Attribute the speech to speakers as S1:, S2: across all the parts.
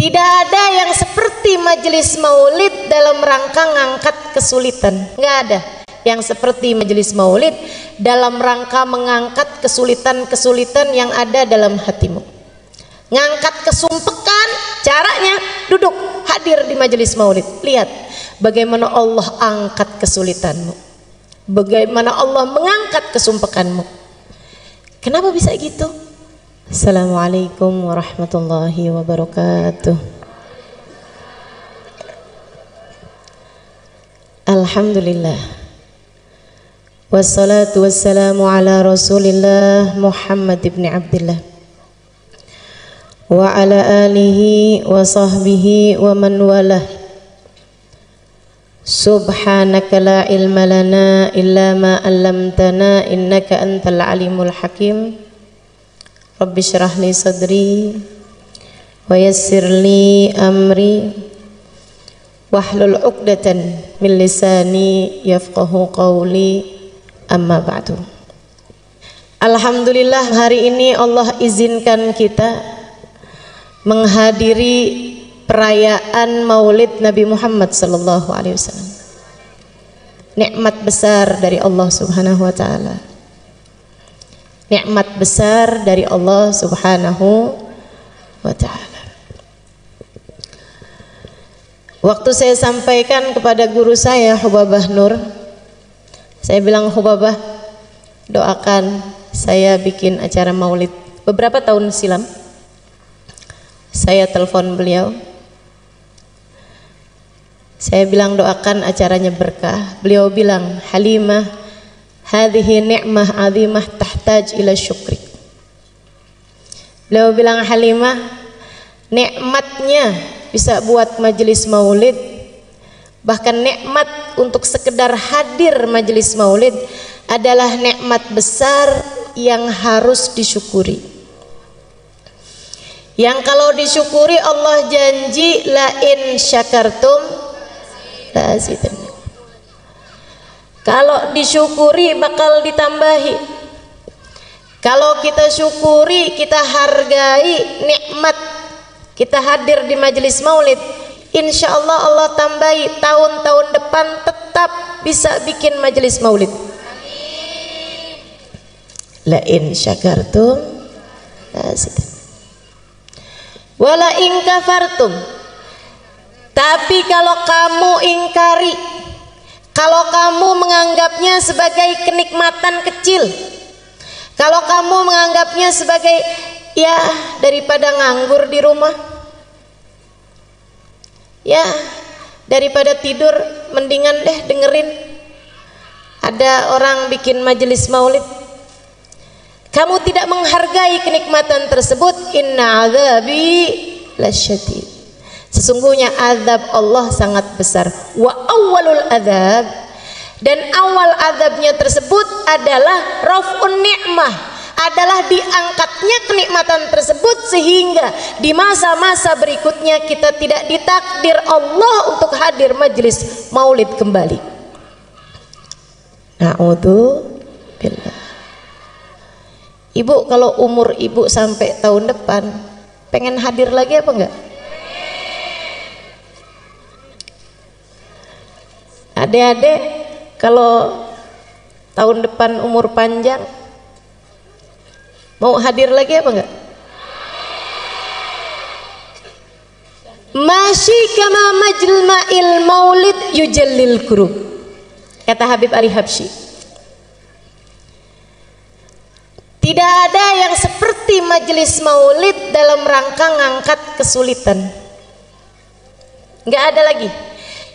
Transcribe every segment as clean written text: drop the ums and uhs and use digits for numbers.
S1: Tidak ada yang seperti majelis maulid dalam rangka ngangkat kesulitan. Nggak ada yang seperti majelis maulid dalam rangka mengangkat kesulitan-kesulitan yang ada dalam hatimu. Ngangkat kesumpekan, caranya duduk hadir di majelis maulid. Lihat bagaimana Allah angkat kesulitanmu, bagaimana Allah mengangkat kesumpekanmu. Kenapa bisa gitu? Assalamualaikum warahmatullahi wabarakatuh. Alhamdulillah, wassalatu wassalamu ala Rasulillah Muhammad ibn Abdillah wa ala alihi wa sahbihi wa man walah. Subhanaka la ilma lana illa ma 'allamtana innaka antal alimul hakim. Rabbi syrah li sadri wa yassir li amri wahlul 'uqdatan min lisani yafqahu qawli, amma ba'du. Alhamdulillah, hari ini Allah izinkan kita menghadiri perayaan Maulid Nabi Muhammad sallallahu alaihi wasallam. Nikmat besar dari Allah Subhanahu wa taala. Nikmat besar dari Allah Subhanahu wa ta'ala. Waktu saya sampaikan kepada guru saya Hubabah Nur, saya bilang, Hubabah, doakan saya bikin acara maulid. Beberapa tahun silam saya telepon beliau, saya bilang doakan acaranya berkah. Beliau bilang, Halimah, hadhihi ni'mah 'azimah tahtaj ila syukri. Beliau bilang, Halimah, nikmatnya bisa buat majelis maulid, bahkan nikmat untuk sekedar hadir majelis maulid adalah nikmat besar yang harus disyukuri. Yang kalau disyukuri Allah janji la in syakartum la azidannakum. Kalau disyukuri bakal ditambahi. Kalau kita syukuri, kita hargai nikmat kita hadir di majelis maulid, insya Allah Allah tambahi tahun-tahun depan tetap bisa bikin majelis maulid. La in syakartum la azidannakum wala in kafartum. Tapi kalau kamu ingkari, kalau kamu menganggapnya sebagai kenikmatan kecil, kalau kamu menganggapnya sebagai ya daripada nganggur di rumah, ya daripada tidur mendingan deh dengerin ada orang bikin majelis maulid, kamu tidak menghargai kenikmatan tersebut, inna azabi lasyadid. Sesungguhnya azab Allah sangat besar. Wa awwalul azab, dan awal azabnya tersebut adalah raf'un ni'mah, adalah diangkatnya kenikmatan tersebut sehingga di masa-masa berikutnya kita tidak ditakdir Allah untuk hadir majelis maulid kembali. Na'udzubillah. Ibu, kalau umur ibu sampai tahun depan pengen hadir lagi apa enggak? Adik-adik, kalau tahun depan umur panjang mau hadir lagi apa enggak? Masyi kama majma'il maulid yujallil kurub, kata Habib Ari Habsyi. Tidak ada yang seperti majelis maulid dalam rangka ngangkat kesulitan. Enggak ada lagi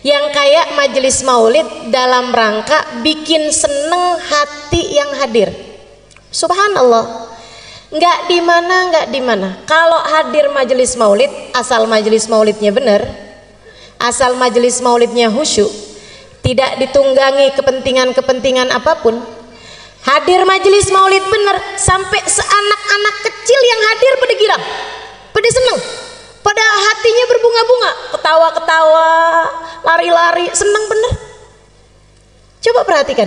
S1: yang kayak majelis maulid dalam rangka bikin seneng hati yang hadir. Subhanallah, nggak di mana. Kalau hadir majelis maulid, asal majelis maulidnya benar, asal majelis maulidnya khusyuk, tidak ditunggangi kepentingan-kepentingan apapun, hadir majelis maulid benar, sampai seanak-anak kecil yang hadir pada girang, pada seneng, pada hatinya berbunga-bunga, ketawa-ketawa, lari-lari, senang bener. Coba perhatikan,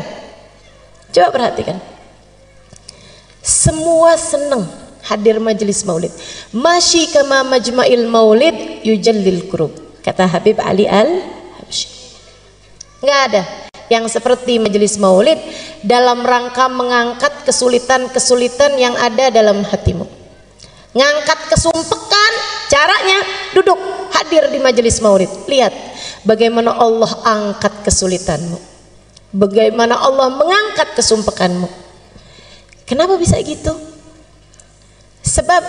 S1: semua senang hadir majelis maulid. Masyi kama majma'il maulid yujallil kurub. Kata Habib Ali Al-Habsyi, nggak ada yang seperti majelis maulid dalam rangka mengangkat kesulitan-kesulitan yang ada dalam hatimu. Ngangkat kesumpekan, caranya duduk hadir di majelis maulid. Lihat bagaimana Allah angkat kesulitanmu, bagaimana Allah mengangkat kesumpekanmu. Kenapa bisa gitu? Sebab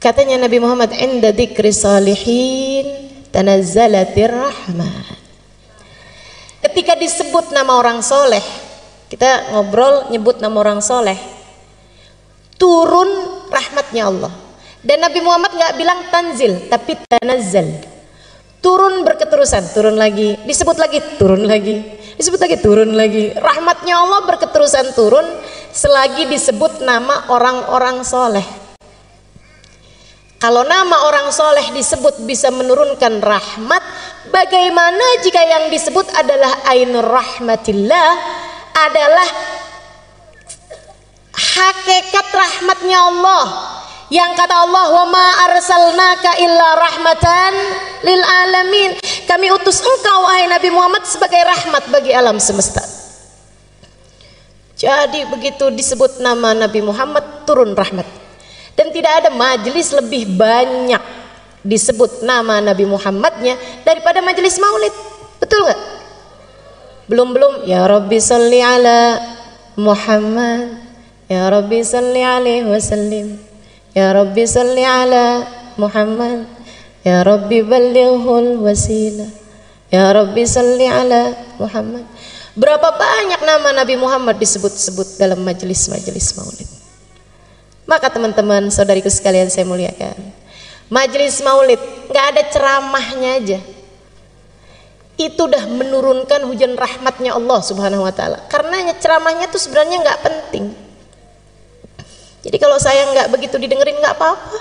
S1: katanya Nabi Muhammad, inda dzikri salihin tanazzalatir rahmah. Ketika disebut nama orang soleh, kita ngobrol nyebut nama orang soleh, turun rahmatnya Allah. Dan Nabi Muhammad nggak bilang tanzil, tapi tanazzal. Turun berketerusan, turun lagi, disebut lagi, turun lagi, disebut lagi, turun lagi. Rahmatnya Allah berketerusan turun selagi disebut nama orang-orang soleh. Kalau nama orang soleh disebut bisa menurunkan rahmat, bagaimana jika yang disebut adalah ainur rahmatillah, adalah hakikat rahmatnya Allah, yang kata Allah, wa ma arsalnaka illa rahmatan lil alamin. Kami utus engkau wahai Nabi Muhammad sebagai rahmat bagi alam semesta. Jadi begitu disebut nama Nabi Muhammad turun rahmat. Dan tidak ada majelis lebih banyak disebut nama Nabi Muhammadnya daripada majelis maulid. Betul nggak? Belum ya Rabbi salli ala Muhammad, ya Rabbi salli alaihi wasallim, ya Rabbi salli ala Muhammad, ya Rabbi ballighul wasilah, ya Rabbi salli ala Muhammad. Berapa banyak nama Nabi Muhammad disebut-sebut dalam majelis-majelis maulid. Maka teman-teman, saudariku sekalian saya muliakan, majelis maulid nggak ada ceramahnya aja, itu udah menurunkan hujan rahmatnya Allah Subhanahu Wa Taala. Karena ceramahnya tuh sebenarnya nggak penting. Jadi kalau saya nggak begitu didengerin nggak apa-apa.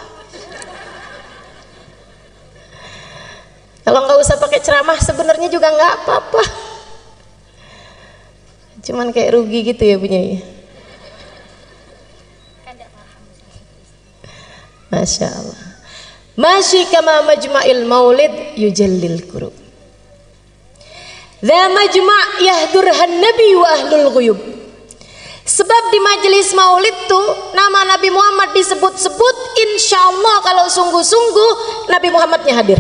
S1: Kalau nggak usah pakai ceramah sebenarnya juga nggak apa-apa. Cuman kayak rugi gitu ya punya ya. Masya Allah. Masyi kama majma'il maulid yujallil kurub. Dha majma' yahdurhan nabi wa ahlul ghuyub. Sebab di majelis maulid tuh nama Nabi Muhammad disebut-sebut, insya Allah kalau sungguh-sungguh Nabi Muhammadnya hadir.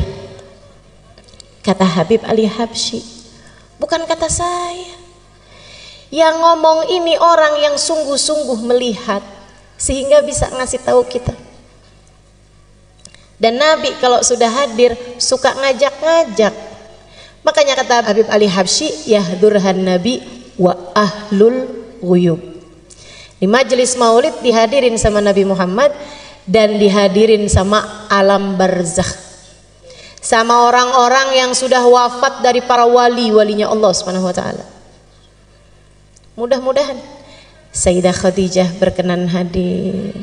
S1: Kata Habib Ali Habsyi, bukan kata saya. Yang ngomong ini orang yang sungguh-sungguh melihat sehingga bisa ngasih tahu kita. Dan Nabi kalau sudah hadir suka ngajak-ngajak. Makanya kata Habib Ali Habsyi, yahdurhan nabi wa ahlul ghuyub. Di majelis maulid dihadirin sama Nabi Muhammad dan dihadirin sama alam barzakh, sama orang-orang yang sudah wafat dari para wali-walinya Allah Subhanahu wa taala. Mudah-mudahan Sayyidah Khadijah berkenan hadir.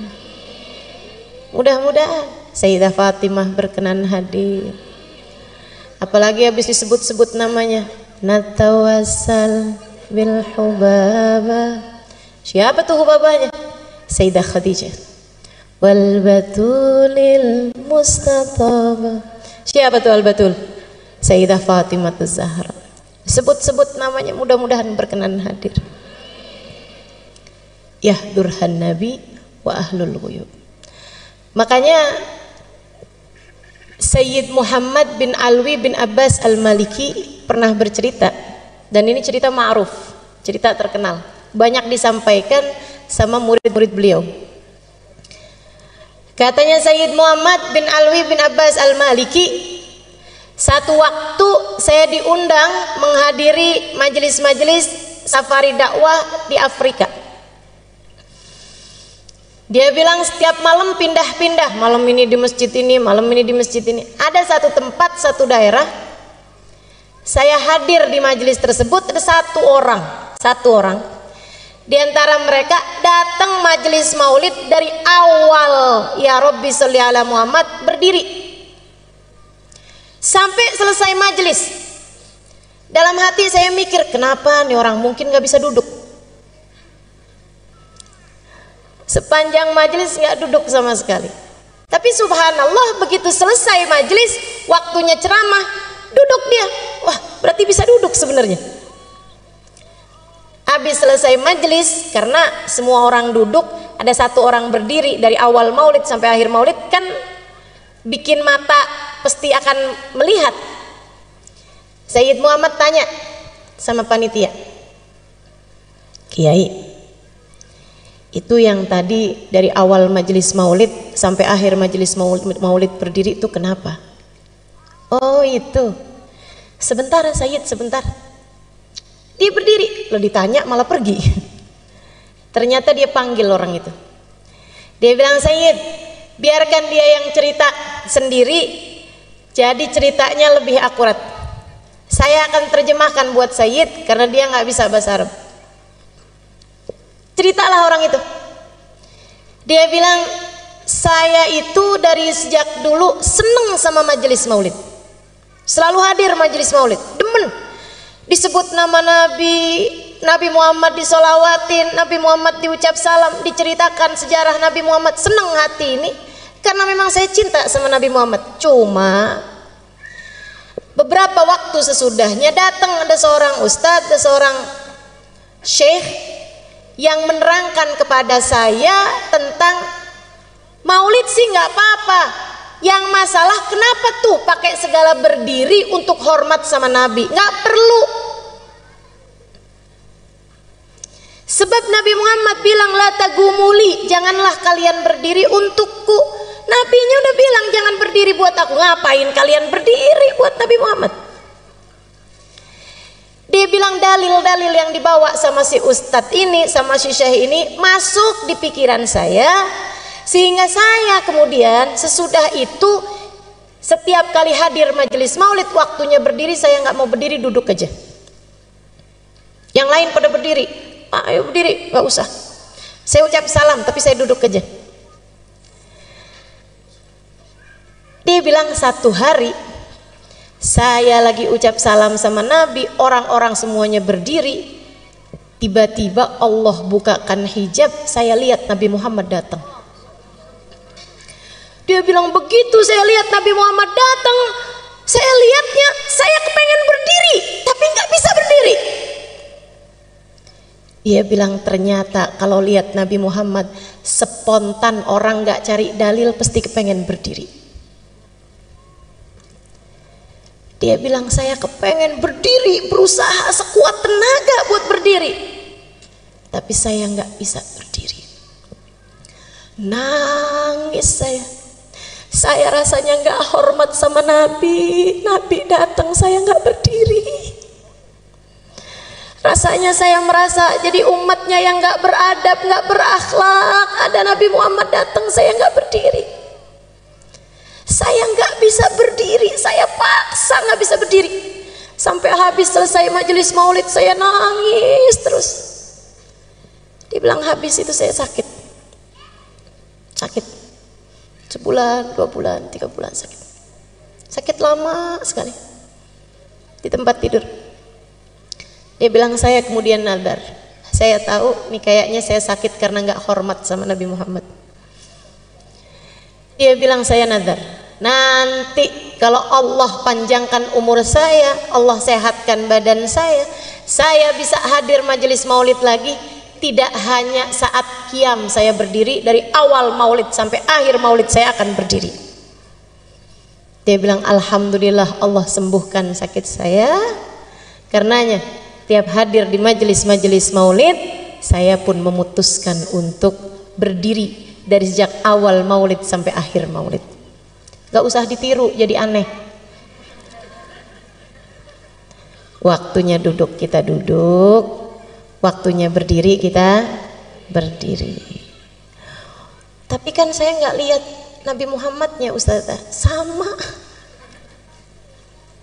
S1: Mudah-mudahan Sayyidah Fatimah berkenan hadir. Apalagi habis disebut-sebut namanya, natawassal bil hubaba. Siapa tuh hubabanya? Sayyidah Khadijah. Wal batulil mustataba. Siapa tuh al batul? Sayyidah Fatimah Az-Zahra. Sebut-sebut namanya, mudah-mudahan berkenan hadir. Yahdurhan nabi wa ahlul ghuyub. Makanya Sayyid Muhammad bin Alwi bin Abbas Al-Maliki pernah bercerita, dan ini cerita ma'ruf, cerita terkenal, banyak disampaikan sama murid-murid beliau. Katanya Sayyid Muhammad bin Alwi bin Abbas Al-Maliki, satu waktu saya diundang menghadiri majelis-majelis safari dakwah di Afrika. Dia bilang setiap malam pindah-pindah, malam ini di masjid ini, malam ini di masjid ini. Ada satu tempat, satu daerah, saya hadir di majelis tersebut, ada satu orang. Di antara mereka datang majelis maulid dari awal, ya Rabbi sholli ala Muhammad, berdiri sampai selesai majelis. Dalam hati saya mikir, kenapa nih orang mungkin nggak bisa duduk? Sepanjang majelis nggak duduk sama sekali. Tapi Tapi subhanallah begitu selesai majelis, waktunya ceramah, duduk dia. Wah, berarti bisa duduk sebenarnya. Habis selesai majelis, karena semua orang duduk, ada satu orang berdiri dari awal maulid sampai akhir maulid, kan bikin mata pasti akan melihat. Sayyid Muhammad tanya sama panitia, Kiai, itu yang tadi dari awal majelis maulid sampai akhir majelis maulid berdiri itu kenapa? Oh itu. Sebentar Sayyid, sebentar. Dia berdiri, lo ditanya malah pergi. Ternyata dia panggil orang itu. Dia bilang, Sayyid, biarkan dia yang cerita sendiri, jadi ceritanya lebih akurat. Saya akan terjemahkan buat Sayyid karena dia nggak bisa bahasa Arab. Ceritalah orang itu. Dia bilang, saya itu dari sejak dulu seneng sama majelis maulid, selalu hadir majelis maulid, demen. Disebut nama Nabi Muhammad disolawatin, Nabi Muhammad diucap salam, diceritakan sejarah Nabi Muhammad, seneng hati ini karena memang saya cinta sama Nabi Muhammad. Cuma beberapa waktu sesudahnya datang ada seorang ustadz, ada seorang syekh yang menerangkan kepada saya tentang maulid sih nggak apa-apa, yang masalah kenapa tuh pakai segala berdiri untuk hormat sama Nabi, nggak perlu. Sebab Nabi Muhammad bilang la tagumuli, janganlah kalian berdiri untukku. Nabinya udah bilang jangan berdiri buat aku, ngapain kalian berdiri buat Nabi Muhammad? Dia bilang dalil-dalil yang dibawa sama si ustadz ini, sama si syekh ini masuk di pikiran saya, sehingga saya kemudian sesudah itu setiap kali hadir majelis maulid waktunya berdiri, saya nggak mau berdiri, duduk aja. Yang lain pada berdiri, ayo berdiri, nggak usah. Saya ucap salam tapi saya duduk aja. Dia bilang satu hari saya lagi ucap salam sama Nabi, orang-orang semuanya berdiri, tiba-tiba Allah bukakan hijab, saya lihat Nabi Muhammad datang. Dia bilang begitu saya lihat Nabi Muhammad datang, saya lihatnya, saya kepengen berdiri tapi nggak bisa berdiri. Dia bilang ternyata kalau lihat Nabi Muhammad spontan, orang nggak cari dalil pasti kepengen berdiri. Dia bilang saya kepengen berdiri, berusaha sekuat tenaga buat berdiri, tapi saya nggak bisa berdiri. Nangis saya rasanya nggak hormat sama Nabi. Nabi datang saya nggak berdiri. Rasanya saya merasa jadi umatnya yang nggak beradab, nggak berakhlak. Ada Nabi Muhammad datang saya nggak berdiri. Saya nggak bisa berdiri, saya paksa nggak bisa berdiri. Sampai habis selesai majelis maulid saya nangis terus. Dibilang habis itu saya sakit. Sebulan, 2 bulan, 3 bulan sakit. Sakit lama sekali. Di tempat tidur. Dia bilang saya kemudian nadar. Saya tahu nih kayaknya saya sakit karena nggak hormat sama Nabi Muhammad. Dia bilang saya nadar, nanti kalau Allah panjangkan umur saya, Allah sehatkan badan saya bisa hadir majelis maulid lagi. Tidak hanya saat qiyam saya berdiri, dari awal maulid sampai akhir maulid saya akan berdiri. Dia bilang alhamdulillah Allah sembuhkan sakit saya. Karenanya tiap hadir di majelis-majelis maulid, saya pun memutuskan untuk berdiri dari sejak awal maulid sampai akhir maulid. Gak usah ditiru jadi aneh. Waktunya duduk kita duduk, waktunya berdiri kita berdiri. Tapi kan saya nggak lihat Nabi Muhammadnya Ustazah, sama.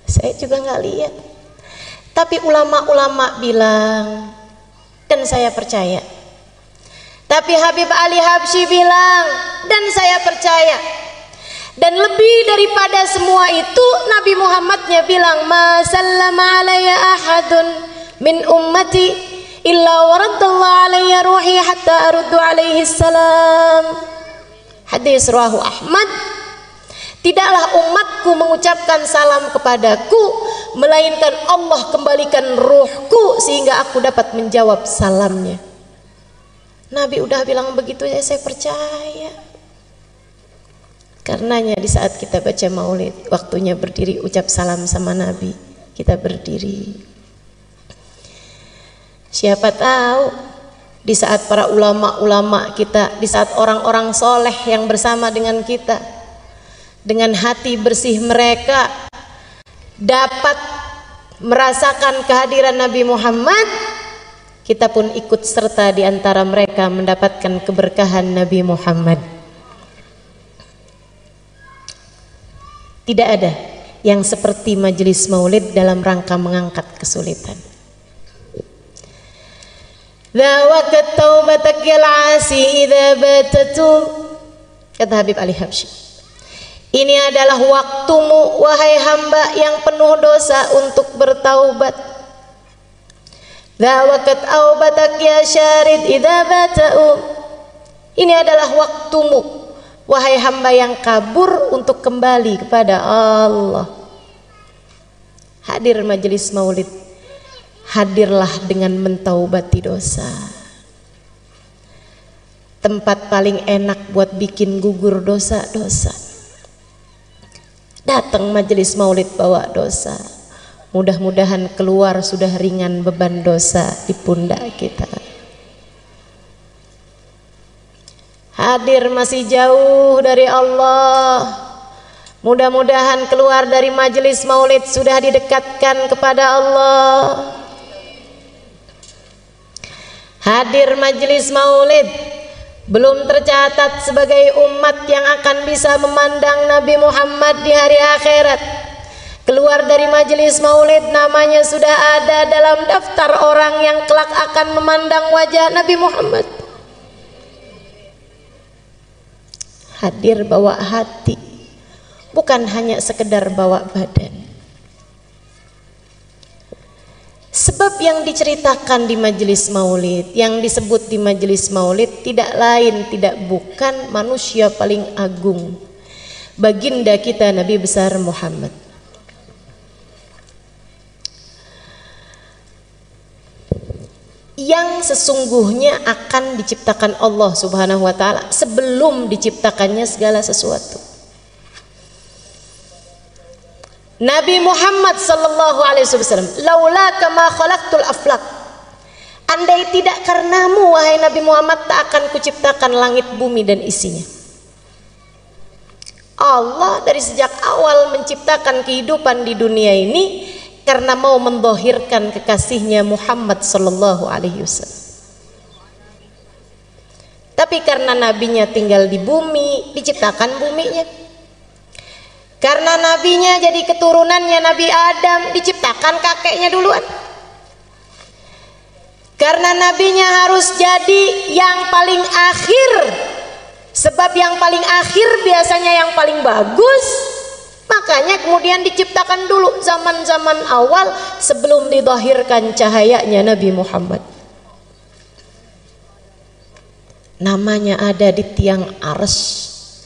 S1: Saya juga nggak lihat. Tapi ulama-ulama bilang, dan saya percaya. Tapi Habib Ali Habsyi bilang, dan saya percaya. Dan lebih daripada semua itu, Nabi Muhammadnya bilang, ma sallama alayya ahadun min ummati illa waraddallahu alayya ruhi hatta aruddu alaihi salam. Hadis riwayat Ahmad, tidaklah umatku mengucapkan salam kepadaku melainkan Allah kembalikan ruhku sehingga aku dapat menjawab salamnya. Nabi udah bilang begitu ya, saya percaya. Karenanya di saat kita baca maulid, waktunya berdiri ucap salam sama Nabi, kita berdiri. Siapa tahu di saat para ulama-ulama kita, di saat orang-orang soleh yang bersama dengan kita, dengan hati bersih mereka dapat merasakan kehadiran Nabi Muhammad, kita pun ikut serta di antara mereka mendapatkan keberkahan Nabi Muhammad. Tidak ada yang seperti majelis maulid dalam rangka mengangkat kesulitan. Dhawakat taubatak yal asi idza batatu, kata Habib Ali Habsyi. Ini adalah waktumu wahai hamba yang penuh dosa untuk bertaubat. Dhawakat taubatak ya syarid idza batau. Ini adalah waktumu wahai hamba yang kabur untuk kembali kepada Allah. Hadir majelis maulid, hadirlah dengan mentaubati dosa. Tempat paling enak buat bikin gugur dosa-dosa. Datang majelis maulid bawa dosa, mudah-mudahan keluar sudah ringan beban dosa di pundak kita. Hadir masih jauh dari Allah, mudah-mudahan keluar dari majelis maulid sudah didekatkan kepada Allah. Hadir majelis maulid belum tercatat sebagai umat yang akan bisa memandang Nabi Muhammad di hari akhirat. Keluar dari majelis maulid namanya sudah ada dalam daftar orang yang kelak akan memandang wajah Nabi Muhammad. Hadir bawa hati, bukan hanya sekedar bawa badan. Sebab yang diceritakan di majelis maulid, yang disebut di majelis maulid tidak lain tidak bukan manusia paling agung, baginda kita Nabi besar Muhammad. Yang sesungguhnya akan diciptakan Allah Subhanahu wa taala sebelum diciptakannya segala sesuatu. Nabi Muhammad sallallahu alaihi wasallam, laula kama khalaqtul aflaq. Andai tidak karenamu wahai Nabi Muhammad tak akan kuciptakan langit bumi dan isinya. Allah dari sejak awal menciptakan kehidupan di dunia ini karena mau mendhahirkan kekasihnya Muhammad sallallahu alaihi wasallam. Tapi karena nabinya tinggal di bumi, diciptakan buminya. Karena nabinya jadi keturunannya Nabi Adam, diciptakan kakeknya duluan. Karena nabinya harus jadi yang paling akhir, sebab yang paling akhir biasanya yang paling bagus. Makanya kemudian diciptakan dulu zaman-zaman awal sebelum didhahirkan cahayanya Nabi Muhammad. Namanya ada di tiang arsy,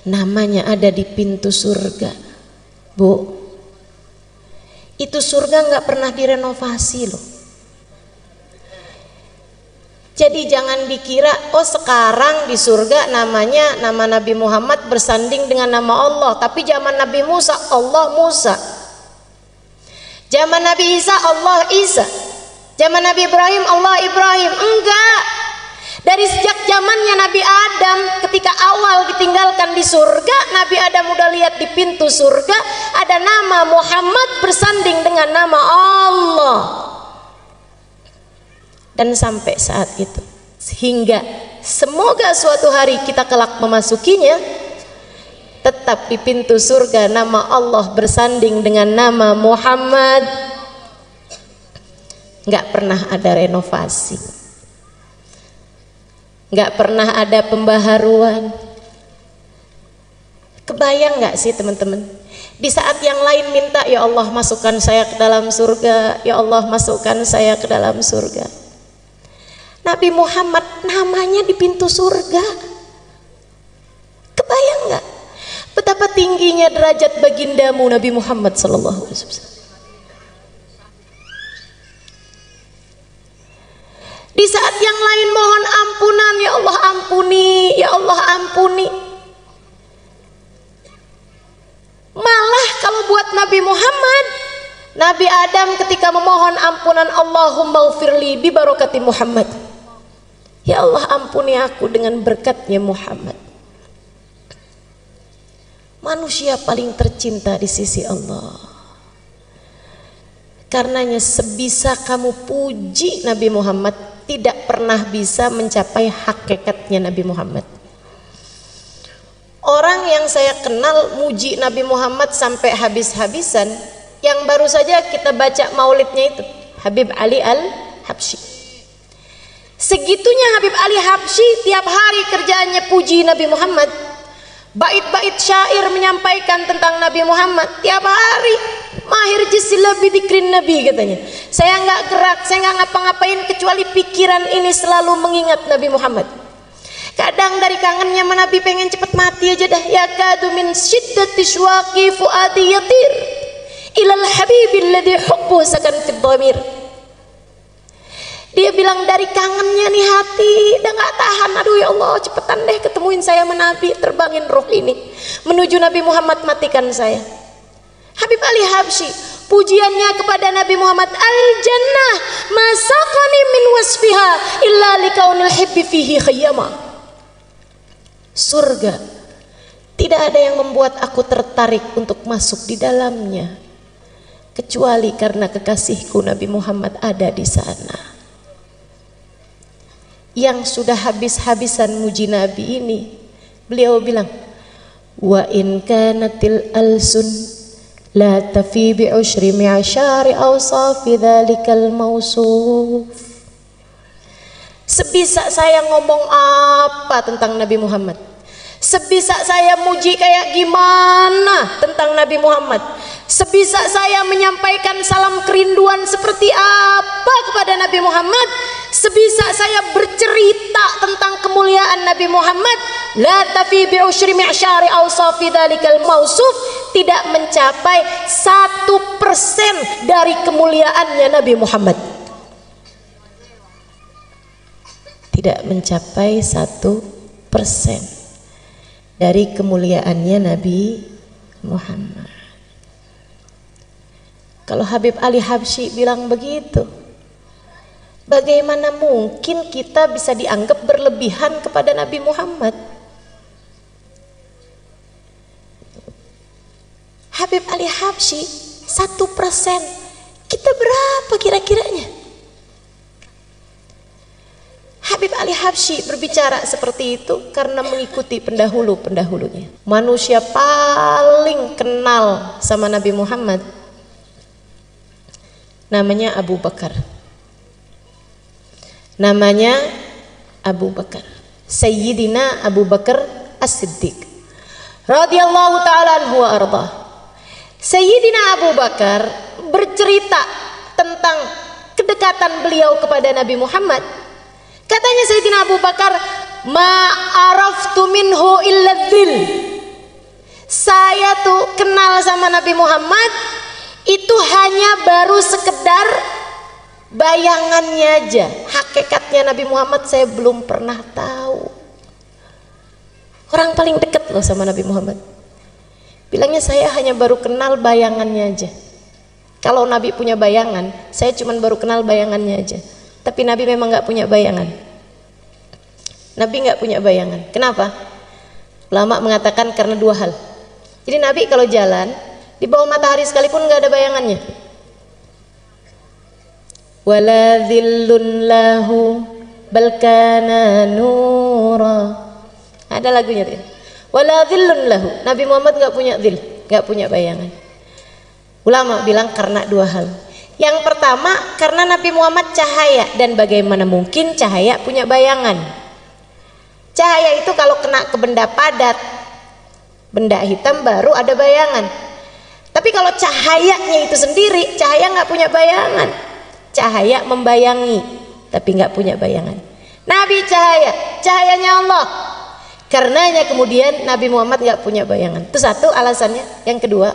S1: namanya ada di pintu surga. Bu, itu surga nggak pernah direnovasi loh. Jadi jangan dikira oh sekarang di surga namanya nama Nabi Muhammad bersanding dengan nama Allah, tapi zaman Nabi Musa Allah Musa, zaman Nabi Isa Allah Isa, zaman Nabi Ibrahim Allah Ibrahim. Enggak, dari sejak zamannya Nabi Adam ketika awal ditinggalkan di surga, Nabi Adam udah lihat di pintu surga ada nama Muhammad bersanding dengan nama Allah. Dan sampai saat itu, sehingga semoga suatu hari kita kelak memasukinya, tetap di pintu surga nama Allah bersanding dengan nama Muhammad. Nggak pernah ada renovasi, nggak pernah ada pembaharuan. Kebayang nggak sih teman-teman, di saat yang lain minta ya Allah masukkan saya ke dalam surga, ya Allah masukkan saya ke dalam surga, Nabi Muhammad namanya di pintu surga. Kebayang nggak betapa tingginya derajat bagindamu Nabi Muhammad sallallahu alaihi wasallam? Di saat yang lain mohon ampunan, ya Allah ampuni, ya Allah ampuni. Malah kalau buat Nabi Muhammad, Nabi Adam ketika memohon ampunan, Allahumma ghfirli bi barakati Muhammad. Ya Allah ampuni aku dengan berkatnya Muhammad. Manusia paling tercinta di sisi Allah. Karenanya sebisa kamu puji Nabi Muhammad, tidak pernah bisa mencapai hakikatnya Nabi Muhammad. Orang yang saya kenal muji Nabi Muhammad sampai habis-habisan, yang baru saja kita baca maulidnya itu, Habib Ali Al-Habsyi. Segitunya Habib Ali Habsyi, tiap hari kerjaannya puji Nabi Muhammad. Bait-bait syair menyampaikan tentang Nabi Muhammad tiap hari. Mahir jisila bidikrin Nabi katanya. Saya nggak gerak, saya nggak ngapa-ngapain kecuali pikiran ini selalu mengingat Nabi Muhammad. Kadang dari kangennya Nabi pengen cepet mati aja dah. Ya kadu min syiddati syuaqi fuadi yatir ilal habibil ladzi hubbu sakan fid dhamir. Dia bilang dari kangennya nih hati udah nggak tahan, aduh ya Allah cepetan deh ketemuin saya sama Nabi, terbangin roh ini menuju Nabi Muhammad, matikan saya. Habib Ali Habsyi pujiannya kepada Nabi Muhammad, al jannah masaqani min wasfiha illa likaunil hibbi fihi khayyama. Surga tidak ada yang membuat aku tertarik untuk masuk di dalamnya kecuali karena kekasihku Nabi Muhammad ada di sana. Yang sudah habis-habisan muji Nabi ini, beliau bilang, wa in kanatil alsun la tafi bi ushri mi'ashari awsafi dzalikal mausuf. Sebisa saya ngomong apa tentang Nabi Muhammad, sebisa saya muji kayak gimana tentang Nabi Muhammad, sebisa saya menyampaikan salam kerinduan seperti apa kepada Nabi Muhammad, sebisa saya bercerita tentang kemuliaan Nabi Muhammad, la tafi bi usyri mi'syari awsafi dzalikal mausuf, tidak mencapai 1% dari kemuliaannya Nabi Muhammad. Tidak mencapai 1% dari kemuliaannya Nabi Muhammad. Kalau Habib Ali Habsyi bilang begitu, bagaimana mungkin kita bisa dianggap berlebihan kepada Nabi Muhammad? Habib Ali Habsyi 1%, kita berapa kira-kiranya? Habib Ali Habsyi berbicara seperti itu karena mengikuti pendahulu-pendahulunya. Manusia paling kenal sama Nabi Muhammad namanya Abu Bakar. Namanya Abu Bakar, Sayyidina Abu Bakar As-Siddiq radhiyallahu ta'ala anhu wa arda. Sayyidina Abu Bakar bercerita tentang kedekatan beliau kepada Nabi Muhammad. Katanya Sayyidina Abu Bakar, ma araftu minhu illa dzil. Saya tuh kenal sama Nabi Muhammad itu hanya baru sekedar bayangannya aja. Hakikatnya Nabi Muhammad saya belum pernah tahu. Orang paling dekat loh sama Nabi Muhammad, bilangnya saya hanya baru kenal bayangannya aja. Kalau Nabi punya bayangan, saya cuma baru kenal bayangannya aja. Tapi Nabi memang nggak punya bayangan. Nabi nggak punya bayangan. Kenapa? Ulama mengatakan karena dua hal. Jadi Nabi kalau jalan di bawah matahari sekalipun nggak ada bayangannya. Wala dhillun lahu bal kana nura. Ada lagunya tuh. Wala dhillun lahu. Nabi Muhammad nggak punya dhil, nggak punya bayangan. Ulama bilang karena dua hal. Yang pertama karena Nabi Muhammad cahaya, dan bagaimana mungkin cahaya punya bayangan? Cahaya itu kalau kena ke benda padat, benda hitam baru ada bayangan. Tapi kalau cahayanya itu sendiri, cahaya nggak punya bayangan. Cahaya membayangi, tapi nggak punya bayangan. Nabi cahaya, cahayanya Allah. Karenanya kemudian Nabi Muhammad nggak punya bayangan. Itu satu alasannya. Yang kedua,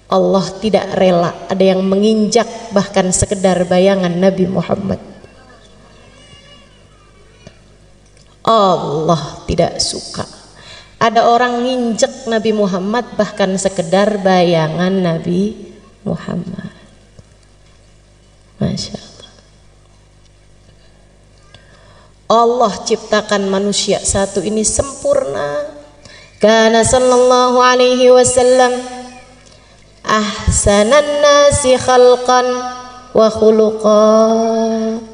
S1: Allah tidak rela ada yang menginjak bahkan sekedar bayangan Nabi Muhammad. Allah tidak suka ada orang nginjek Nabi Muhammad bahkan sekedar bayangan Nabi Muhammad. Masya Allah. Allah ciptakan manusia satu ini sempurna. Kana sallallahu alaihi wasallam ahsanan nasi khalqan wa khuluqan.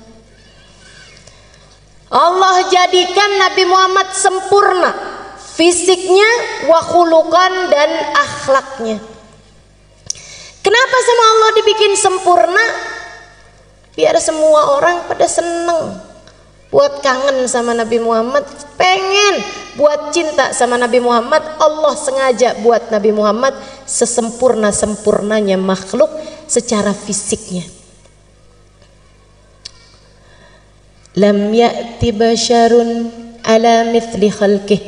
S1: Allah jadikan Nabi Muhammad sempurna fisiknya, wa khuluqan, dan akhlaknya. Kenapa sama Allah dibikin sempurna? Biar semua orang pada seneng, buat kangen sama Nabi Muhammad, pengen buat cinta sama Nabi Muhammad. Allah sengaja buat Nabi Muhammad sesempurna-sempurnanya makhluk secara fisiknya. Lam ya'ti basharun ala mithli khalqih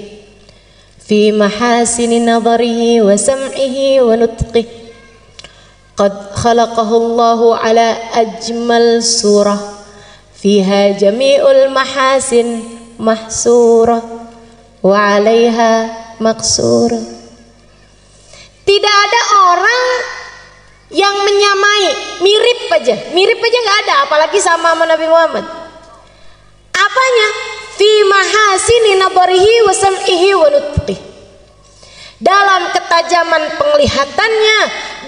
S1: fi mahasini nadharihi wa sam'ihi wa nutqih. Qad khalaqahu Allahu ala ajmal surah fiha jami'ul mahasin mahsurah wa 'alaiha maqsurah. Tidak ada orang yang menyamai, mirip aja nggak ada, apalagi sama Nabi Muhammad. Apanya? Fi mahasini nabarihi wa sam'ihi wa nutqih. Dalam ketajaman penglihatannya,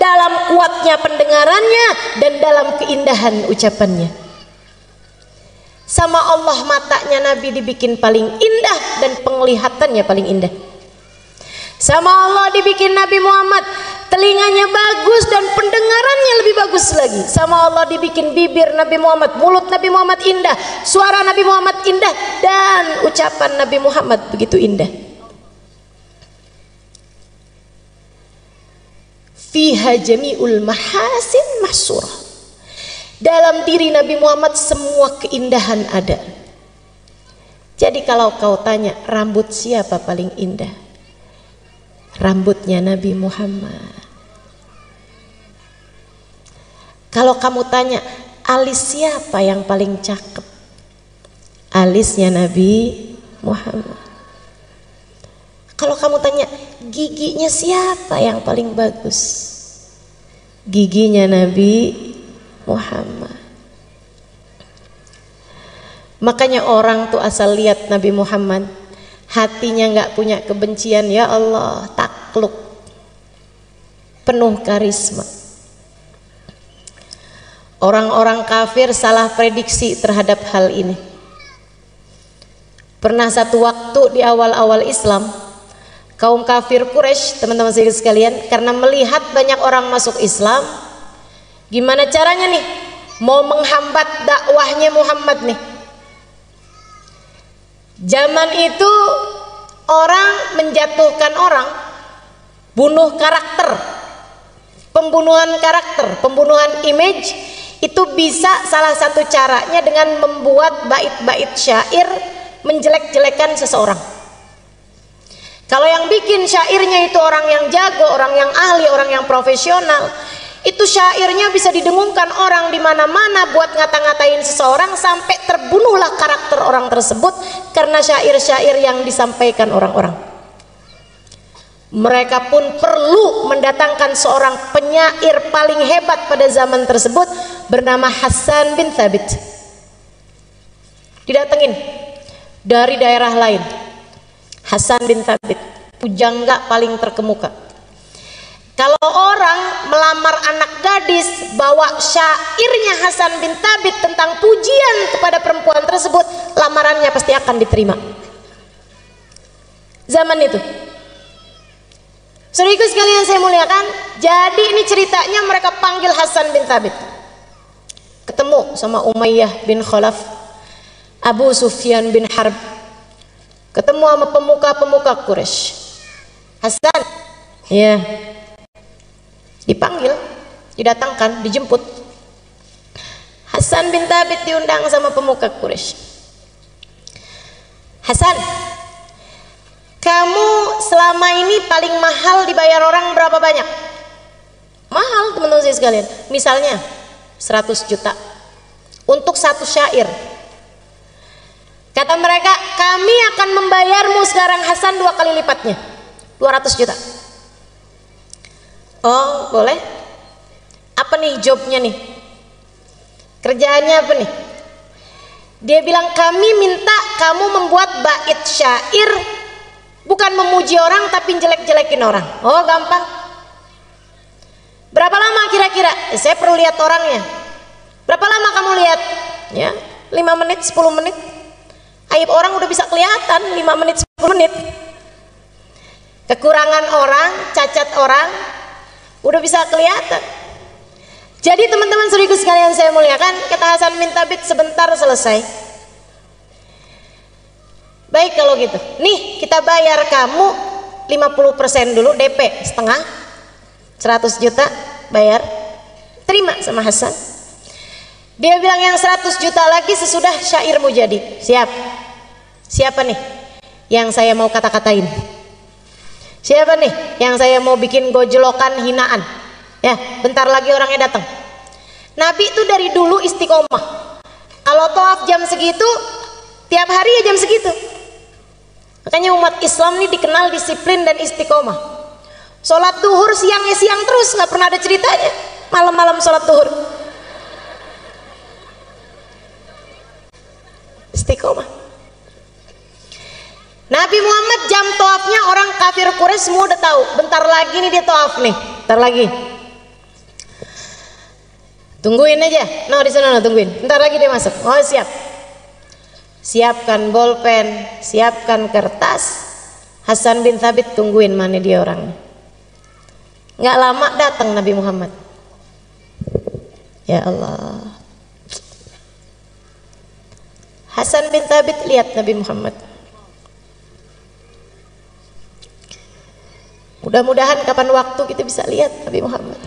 S1: dalam kuatnya pendengarannya, dan dalam keindahan ucapannya. Sama Allah matanya Nabi dibikin paling indah dan penglihatannya paling indah. Sama Allah dibikin Nabi Muhammad telinganya bagus dan pendengarannya lebih bagus lagi. Sama Allah dibikin bibir Nabi Muhammad, mulut Nabi Muhammad indah, suara Nabi Muhammad indah, dan ucapan Nabi Muhammad begitu indah. Fiha jami'ul mahasin mahsurah. Dalam diri Nabi Muhammad semua keindahan ada. Jadi kalau kau tanya rambut siapa paling indah, rambutnya Nabi Muhammad. Kalau kamu tanya alis siapa yang paling cakep, alisnya Nabi Muhammad. Kalau kamu tanya giginya siapa yang paling bagus, giginya Nabi Muhammad. Makanya orang tuh asal lihat Nabi Muhammad, hatinya nggak punya kebencian, ya Allah, takluk, penuh karisma. Orang-orang kafir salah prediksi terhadap hal ini. Pernah satu waktu di awal-awal Islam, kaum kafir Quraisy, teman-teman sekalian, karena melihat banyak orang masuk Islam, gimana caranya nih mau menghambat dakwahnya Muhammad nih. Zaman itu orang menjatuhkan orang, bunuh karakter, pembunuhan karakter, pembunuhan image, itu bisa salah satu caranya dengan membuat bait-bait syair menjelek-jelekan seseorang. Kalau yang bikin syairnya itu orang yang jago, orang yang ahli, orang yang profesional, itu syairnya bisa didengungkan orang di mana-mana buat ngata-ngatain seseorang sampai terbunuhlah karakter orang tersebut karena syair-syair yang disampaikan orang-orang. Mereka pun perlu mendatangkan seorang penyair paling hebat pada zaman tersebut bernama Hasan bin Thabit. Didatengin dari daerah lain. Hasan bin Thabit, pujangga paling terkemuka. Kalau orang melamar anak gadis, bawa syairnya Hasan bin Thabit tentang pujian kepada perempuan tersebut, lamarannya pasti akan diterima. Zaman itu. Saudaraku sekalian saya muliakan, jadi ini ceritanya mereka panggil Hasan bin Thabit. Ketemu sama Umayyah bin Khalaf, Abu Sufyan bin Harb, ketemu sama pemuka-pemuka Quraisy. Hasan, ya, dipanggil, didatangkan, dijemput. Hasan bin Thabit diundang sama pemuka Quraisy. Hasan, Kamu selama ini paling mahal dibayar orang berapa banyak? Mahal teman-teman saya sekalian. Misalnya 100 juta untuk satu syair. Kata mereka, kami akan membayarmu sekarang Hasan 2 kali lipatnya, 200 juta. Oh boleh. Apa nih jobnya nih? Kerjaannya apa nih? Dia bilang, kami minta kamu membuat bait syair, bukan memuji orang tapi jelek-jelekin orang. Oh gampang. Berapa lama kira-kira? Saya perlu lihat orangnya. Berapa lama kamu lihat? Ya, 5 menit, 10 menit. Aib orang udah bisa kelihatan 5 menit, 10 menit. Kekurangan orang, cacat orang udah bisa kelihatan. Jadi teman-teman saudaraku sekalian saya muliakan, kata Hasan bin Thabit, sebentar selesai. Baik kalau gitu. Nih kita bayar kamu 50% dulu, DP setengah, 100 juta bayar. Terima sama Hasan. Dia bilang yang 100 juta lagi sesudah syairmu jadi. Siap. Siapa nih yang saya mau kata-katain? Siapa nih yang saya mau bikin gojlokan hinaan? Ya, bentar lagi orangnya datang. Nabi itu dari dulu istiqomah. Kalau tawaf jam segitu, tiap hari ya jam segitu. Makanya umat Islam ini dikenal disiplin dan istiqomah. Sholat duhur siangnya siang terus, nggak pernah ada ceritanya. Malam-malam sholat duhur. Istiqomah. Nabi Muhammad jam tawafnya orang kafir Quraisy semua udah tahu. Bentar lagi nih dia tawaf nih. Bentar lagi. Tungguin aja. Di sana tungguin. Bentar lagi dia masuk. Oh siap. Siapkan bolpen, siapkan kertas. Hasan bin Thabit tungguin mana dia orangnya. Nggak lama datang Nabi Muhammad. Ya Allah. Hasan bin Thabit lihat Nabi Muhammad. Mudah-mudahan kapan waktu kita bisa lihat Nabi Muhammad.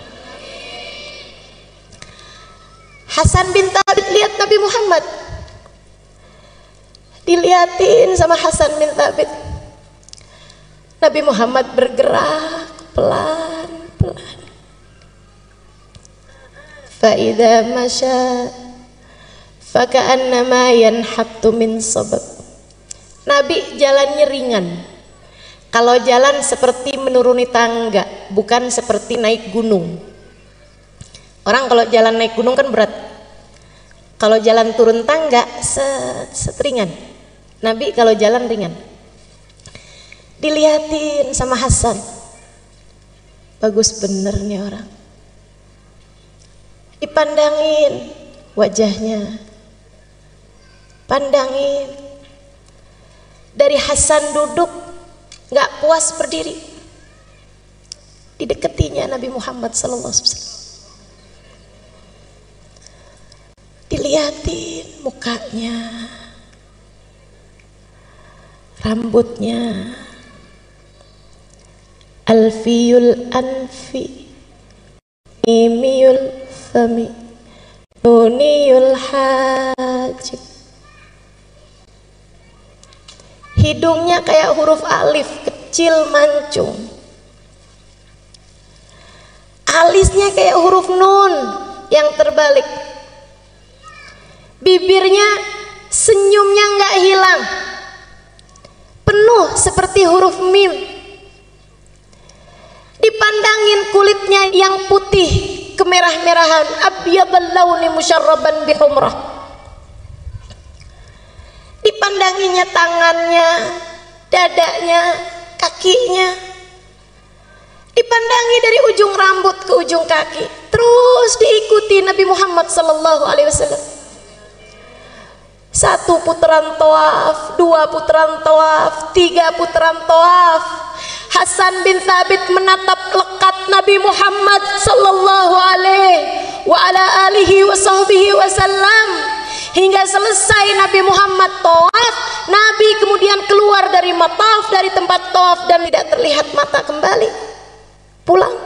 S1: Hasan bin Thabit lihat Nabi Muhammad. Dilihatin sama Hasan bin Thabit. Nabi Muhammad bergerak pelan-pelan. Fa'idha masya faka'annama yanhattu min sabab. Nabi jalannya ringan. Kalau jalan seperti menuruni tangga, bukan seperti naik gunung. Orang kalau jalan naik gunung kan berat. Kalau jalan turun tangga seteringan. Nabi kalau jalan ringan. Dilihatin sama Hasan. Bagus bener nih orang. Dipandangin wajahnya. Pandangin. Dari Hasan duduk nggak puas berdiri, dideketinya Nabi Muhammad SAW. Dilihatin mukanya, rambutnya, alfiyul anfi, imiyul fami, nuniyul hajib. Hidungnya kayak huruf alif kecil mancung. Alisnya kayak huruf nun yang terbalik. Bibirnya senyumnya nggak hilang. Penuh seperti huruf mim. Dipandangin kulitnya yang putih kemerah-merahan, abyadal launi musyarraban bihumrah. Dipandanginya tangannya, dadanya, kakinya. Dipandangi dari ujung rambut ke ujung kaki. Terus diikuti Nabi Muhammad SAW. 1 putaran tawaf, 2 putaran tawaf, 3 putaran tawaf. Hasan bin Thabit menatap lekat Nabi Muhammad SAW. Hingga selesai Nabi Muhammad tawaf, Nabi kemudian keluar dari mataf, dari tempat tawaf, dan tidak terlihat mata kembali. Pulang.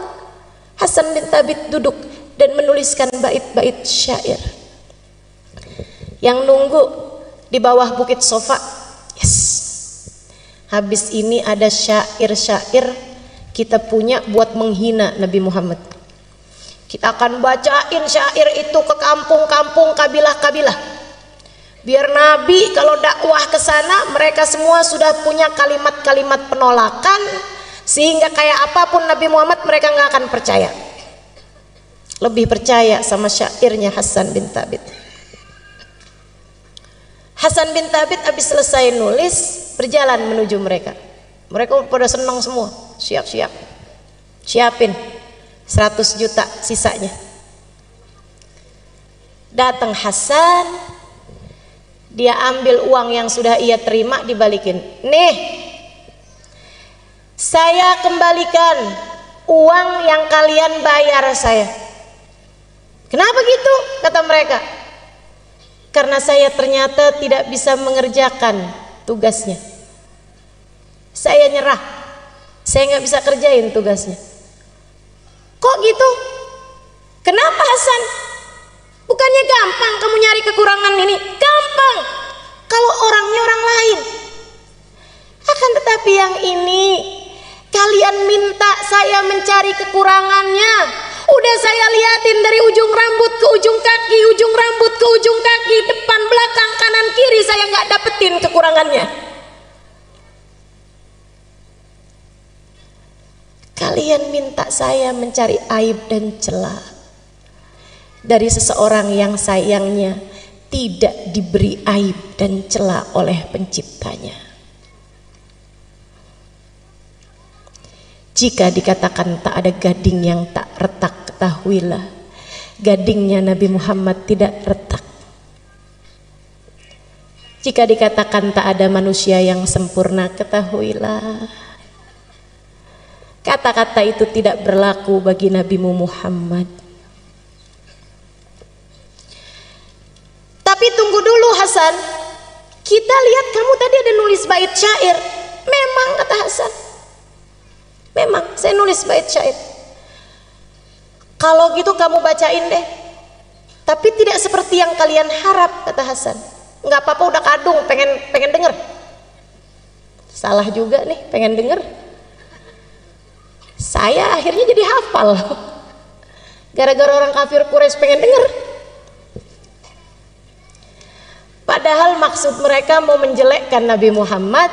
S1: Hasan bin Thabit duduk dan menuliskan bait-bait syair. Yang nunggu di bawah bukit Sofa, yes, habis ini ada syair-syair kita punya buat menghina Nabi Muhammad. Kita akan bacain syair itu ke kampung-kampung, kabilah-kabilah. Biar Nabi kalau dakwah ke sana mereka semua sudah punya kalimat-kalimat penolakan, sehingga kayak apapun Nabi Muhammad mereka nggak akan percaya. Lebih percaya sama syairnya Hasan bin Thabit. Hasan bin Thabit habis selesai nulis berjalan menuju mereka. Mereka pada senang semua, siap-siap, siapin 100 juta sisanya. Datang Hasan, dia ambil uang yang sudah ia terima dibalikin. Nih, saya kembalikan uang yang kalian bayar saya. Kenapa gitu? Kata mereka. Karena saya ternyata tidak bisa mengerjakan tugasnya. Saya nyerah. Saya nggak bisa kerjain tugasnya. Kok gitu? Kenapa Hasan? Bukannya gampang kamu nyari kekurangan ini? Gampang kalau orangnya orang lain. Akan tetapi yang ini kalian minta saya mencari kekurangannya. Udah saya liatin dari ujung rambut ke ujung kaki, ujung rambut ke ujung kaki, depan, belakang, kanan, kiri, saya nggak dapetin kekurangannya. Kalian minta saya mencari aib dan celah dari seseorang yang sayangnya tidak diberi aib dan celah oleh penciptanya. Jika dikatakan tak ada gading yang tak retak, ketahuilah gadingnya Nabi Muhammad tidak retak. Jika dikatakan tak ada manusia yang sempurna, ketahuilah kata-kata itu tidak berlaku bagi Nabi Muhammad. Tapi tunggu dulu Hasan, kita lihat kamu tadi ada nulis bait syair. Memang, kata Hasan, memang saya nulis bait syair. Kalau gitu kamu bacain deh. Tapi tidak seperti yang kalian harap, kata Hasan. Nggak apa-apa, udah kadung, pengen denger. Salah juga nih, pengen denger. Saya akhirnya jadi hafal. Gara-gara orang kafir Quraisy pengen denger. Padahal maksud mereka mau menjelekkan Nabi Muhammad,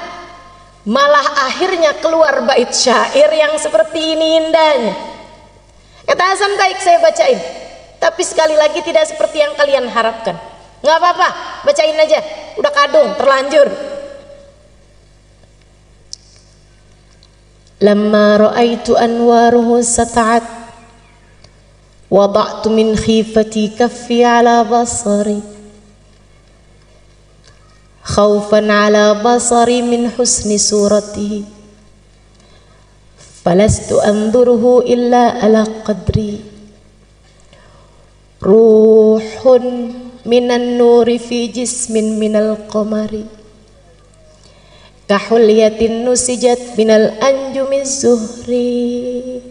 S1: malah akhirnya keluar bait syair yang seperti ini indahnya. Kata Hasan, baik saya bacain, tapi sekali lagi tidak seperti yang kalian harapkan. Nggak apa-apa, bacain aja, udah kadung, terlanjur. Lamma ra'aitu anwaruhu sata'at wada'tu min khifati kaffi ala basari khawfan ala basari min husni suratihi falastu anzuruhu illa ala qadri ruhun minan nuri fi jismin minal qamari kahulyatin nusijat minal anjumiz zuhri.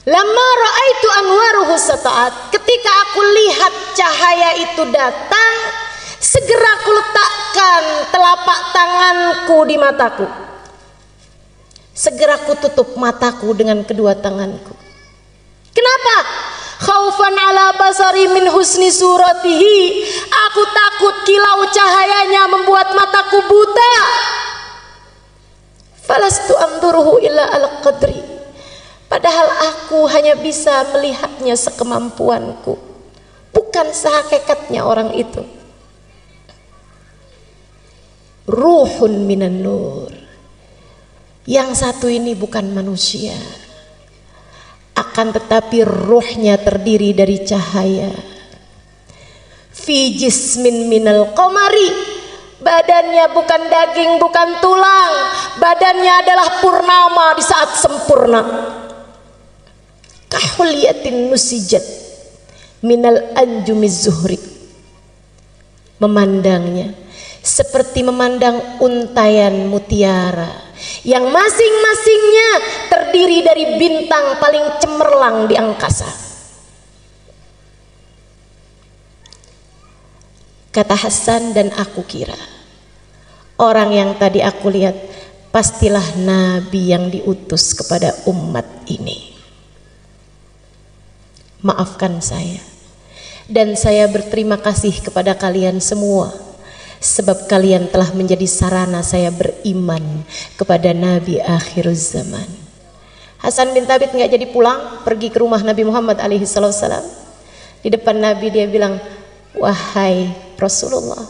S1: Lama ra'aitu anwaruhu sata'at, ketika aku lihat cahaya itu datang, segera aku letakkan telapak tanganku di mataku. Segera aku tutup mataku dengan kedua tanganku. Kenapa? Khaufan ala basari min husni suratihi. Aku takut kilau cahayanya membuat mataku buta. Falastu anzuruhu illa al qadri. Padahal aku hanya bisa melihatnya sekemampuanku, bukan sehakikatnya orang itu. Ruhun minan nur. Yang satu ini bukan manusia, akan tetapi ruhnya terdiri dari cahaya. Fi jismin minal qamari, badannya bukan daging, bukan tulang, badannya adalah purnama di saat sempurna. Kahulyatin nusijat minal anjumiz zuhri, memandangnya seperti memandang untayan mutiara yang masing-masingnya terdiri dari bintang paling cemerlang di angkasa. Kata Hasan, dan aku kira orang yang tadi aku lihat pastilah nabi yang diutus kepada umat ini. Maafkan saya, dan saya berterima kasih kepada kalian semua, sebab kalian telah menjadi sarana saya beriman kepada Nabi akhir zaman. Hasan bin Thabit nggak jadi pulang, pergi ke rumah Nabi Muhammad alaihi salam. Di depan Nabi dia bilang, wahai Rasulullah,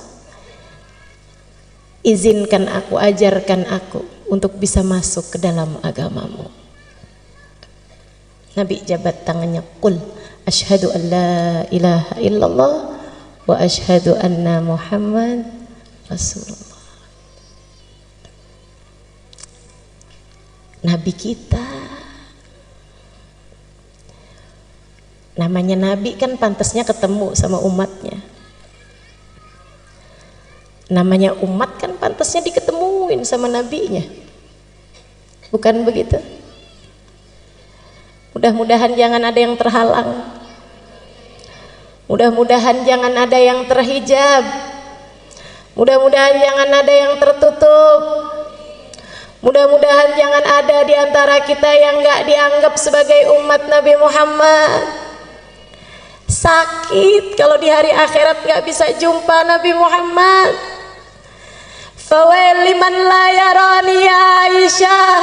S1: izinkan aku, ajarkan aku untuk bisa masuk ke dalam agamamu. Nabi jabat tangannya, qul asyhadu an la ilaha illallah wa asyhadu anna Muhammad Rasulullah. Nabi kita, namanya Nabi kan pantasnya ketemu sama umatnya. Namanya umat kan pantasnya diketemuin sama nabinya. Bukan begitu? Mudah-mudahan jangan ada yang terhalang. Mudah-mudahan jangan ada yang terhijab. Mudah-mudahan jangan ada yang tertutup. Mudah-mudahan jangan ada di antara kita yang gak dianggap sebagai umat Nabi Muhammad. Sakit kalau di hari akhirat gak bisa jumpa Nabi Muhammad. Fawail liman la yarani ya Aisyah.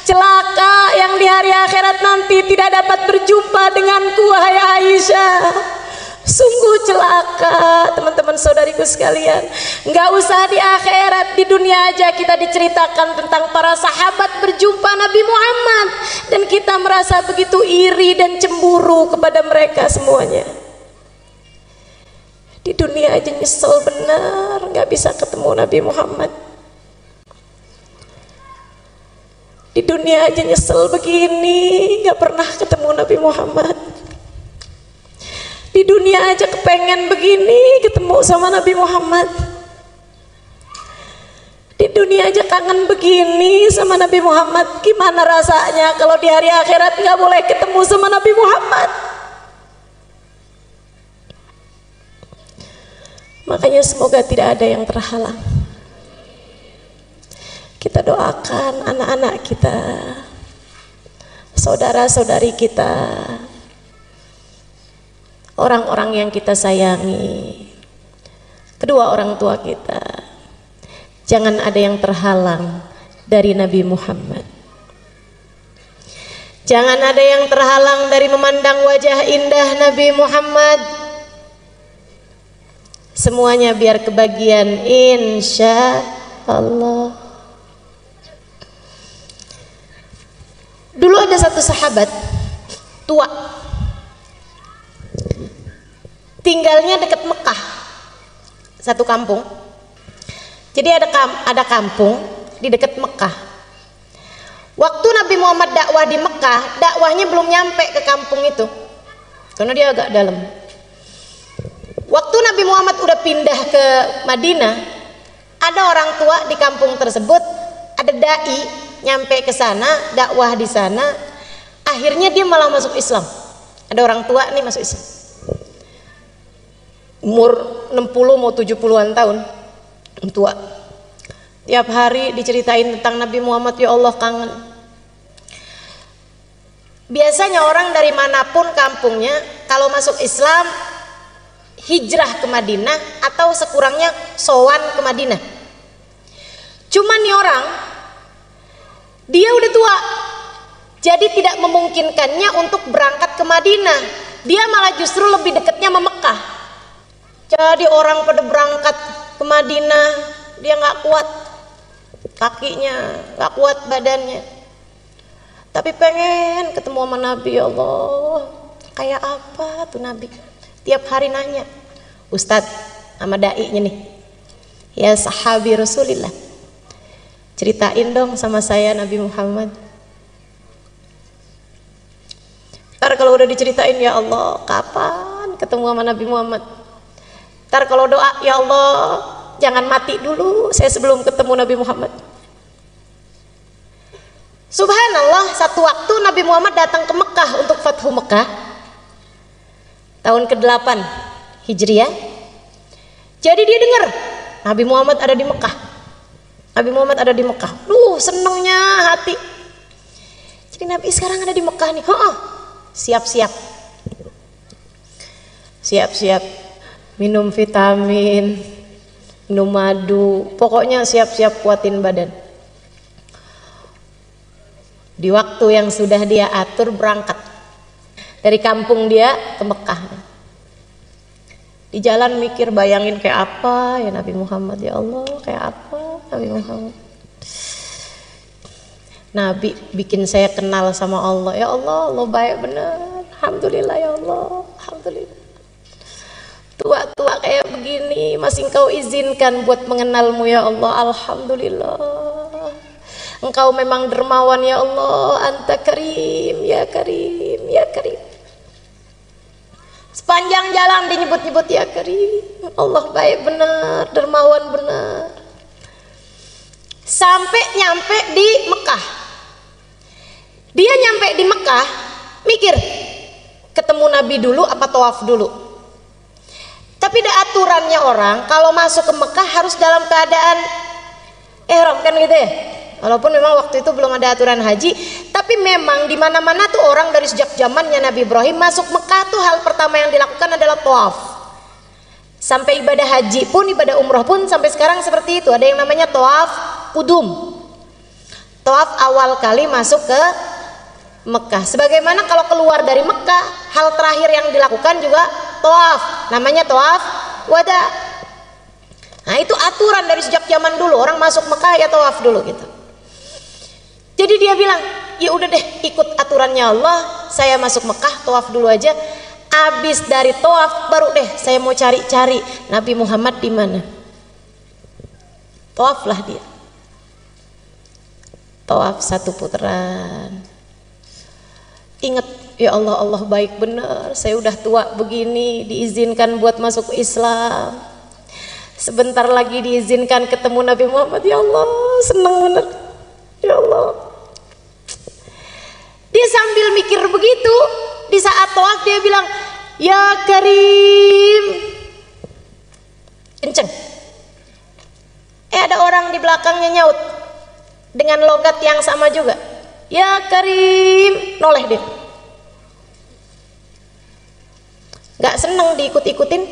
S1: Celaka yang di hari akhirat nanti tidak dapat berjumpa denganku wahai Aisyah. Sungguh celaka teman-teman saudariku sekalian. Nggak usah di akhirat, di dunia aja kita diceritakan tentang para sahabat berjumpa Nabi Muhammad, dan kita merasa begitu iri dan cemburu kepada mereka semuanya. Di dunia aja nyesel benar nggak bisa ketemu Nabi Muhammad. Di dunia aja nyesel begini nggak pernah ketemu Nabi Muhammad. Di dunia aja kepengen begini ketemu sama Nabi Muhammad. Di dunia aja kangen begini sama Nabi Muhammad. Gimana rasanya kalau di hari akhirat nggak boleh ketemu sama Nabi Muhammad? Makanya semoga tidak ada yang terhalang. Kita doakan anak-anak kita, saudara-saudari kita, orang-orang yang kita sayangi, kedua orang tua kita, jangan ada yang terhalang dari Nabi Muhammad. Jangan ada yang terhalang dari memandang wajah indah Nabi Muhammad. Semuanya biar kebagian insya Allah. Dulu ada satu sahabat tua, tinggalnya dekat Mekah, satu kampung. Jadi ada kampung di dekat Mekah. Waktu Nabi Muhammad dakwah di Mekah, dakwahnya belum nyampe ke kampung itu, karena dia agak dalam. Waktu Nabi Muhammad udah pindah ke Madinah, ada orang tua di kampung tersebut, ada dai nyampe ke sana, dakwah di sana. Akhirnya dia malah masuk Islam. Ada orang tua nih masuk Islam. Umur 60 mau 70-an tahun. Tua. Tiap hari diceritain tentang Nabi Muhammad, ya Allah kangen. Biasanya orang dari manapun kampungnya kalau masuk Islam hijrah ke Madinah atau sekurangnya sowan ke Madinah. Cuman nih orang, dia udah tua, jadi tidak memungkinkannya untuk berangkat ke Madinah. Dia malah justru lebih dekatnya sama Mekah. Jadi orang pada berangkat ke Madinah, dia nggak kuat kakinya, nggak kuat badannya, tapi pengen ketemu sama Nabi. Ya Allah, kayak apa tuh Nabi? Tiap hari nanya, Ustadz sama dai-nya nih, ya sahabi Rasulillah, ceritain dong sama saya Nabi Muhammad. Ntar kalau udah diceritain, ya Allah kapan ketemu sama Nabi Muhammad? Ntar kalau doa, ya Allah jangan mati dulu saya sebelum ketemu Nabi Muhammad. Subhanallah, satu waktu Nabi Muhammad datang ke Mekah untuk Fathu Mekah tahun ke-8 Hijriah. Jadi dia dengar Nabi Muhammad ada di Mekah. Nabi Muhammad ada di Mekah. Senengnya hati. Jadi Nabi sekarang ada di Mekah nih. Siap-siap. Siap-siap. Minum vitamin, minum madu. Pokoknya siap-siap kuatin badan. Di waktu yang sudah dia atur berangkat. Dari kampung dia ke Mekah. Di jalan mikir, bayangin kayak apa ya Nabi Muhammad, ya Allah, kayak apa Nabi Muhammad. Nabi bikin saya kenal sama Allah. Ya Allah, Allah baik benar. Alhamdulillah ya Allah, alhamdulillah. Tua-tua kayak begini masih Engkau izinkan buat mengenalmu ya Allah, alhamdulillah. Engkau memang dermawan ya Allah, Anta Karim, ya Karim, ya Karim. Sepanjang jalan dinyebut-nyebut ya Karim. Allah baik benar, dermawan benar. Sampai nyampe di Mekah. Dia nyampe di Mekah, mikir, ketemu Nabi dulu apa tawaf dulu. Tapi ada aturannya orang, kalau masuk ke Mekah harus dalam keadaan ihram kan gitu ya. Walaupun memang waktu itu belum ada aturan haji, tapi memang di mana-mana tuh orang dari sejak zamannya Nabi Ibrahim masuk Mekah tuh hal pertama yang dilakukan adalah tawaf. Sampai ibadah haji pun, ibadah umroh pun sampai sekarang seperti itu. Ada yang namanya tawaf kudum. Tawaf awal kali masuk ke Mekah. Sebagaimana kalau keluar dari Mekah, hal terakhir yang dilakukan juga tawaf. Namanya tawaf wada. Nah, itu aturan dari sejak zaman dulu. Orang masuk Mekah ya tawaf dulu gitu. Jadi dia bilang, ya udah deh ikut aturannya Allah, saya masuk Mekah tawaf dulu aja. Abis dari tawaf baru deh saya mau cari-cari Nabi Muhammad di mana. Tawaflah dia. Tawaf satu putaran. Ingat, ya Allah, Allah baik benar. Saya udah tua begini diizinkan buat masuk Islam. Sebentar lagi diizinkan ketemu Nabi Muhammad. Ya Allah, senang benar. Ya Allah. Dia sambil mikir begitu, di saat tawaf dia bilang, ya Karim. Kenceng. Ada orang di belakangnya nyaut dengan logat yang sama juga. Ya Karim. Noleh dia. Gak seneng diikut-ikutin.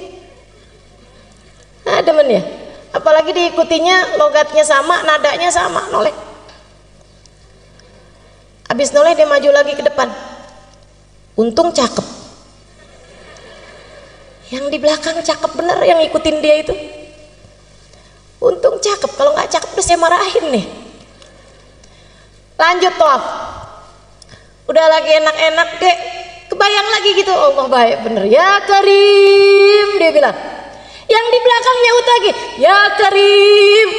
S1: Nah, demen ya. Apalagi diikutinya logatnya sama, nadanya sama, noleh. Habis noleh dia maju lagi ke depan. Untung cakep. Yang di belakang cakep bener yang ngikutin dia itu. Untung cakep, kalau nggak cakep udah saya marahin nih. Lanjut tawaf. Udah lagi enak-enak deh. Kebayang lagi gitu, Allah baik bener. Ya Karim, dia bilang. Yang di belakang nyaut lagi, ya Karim.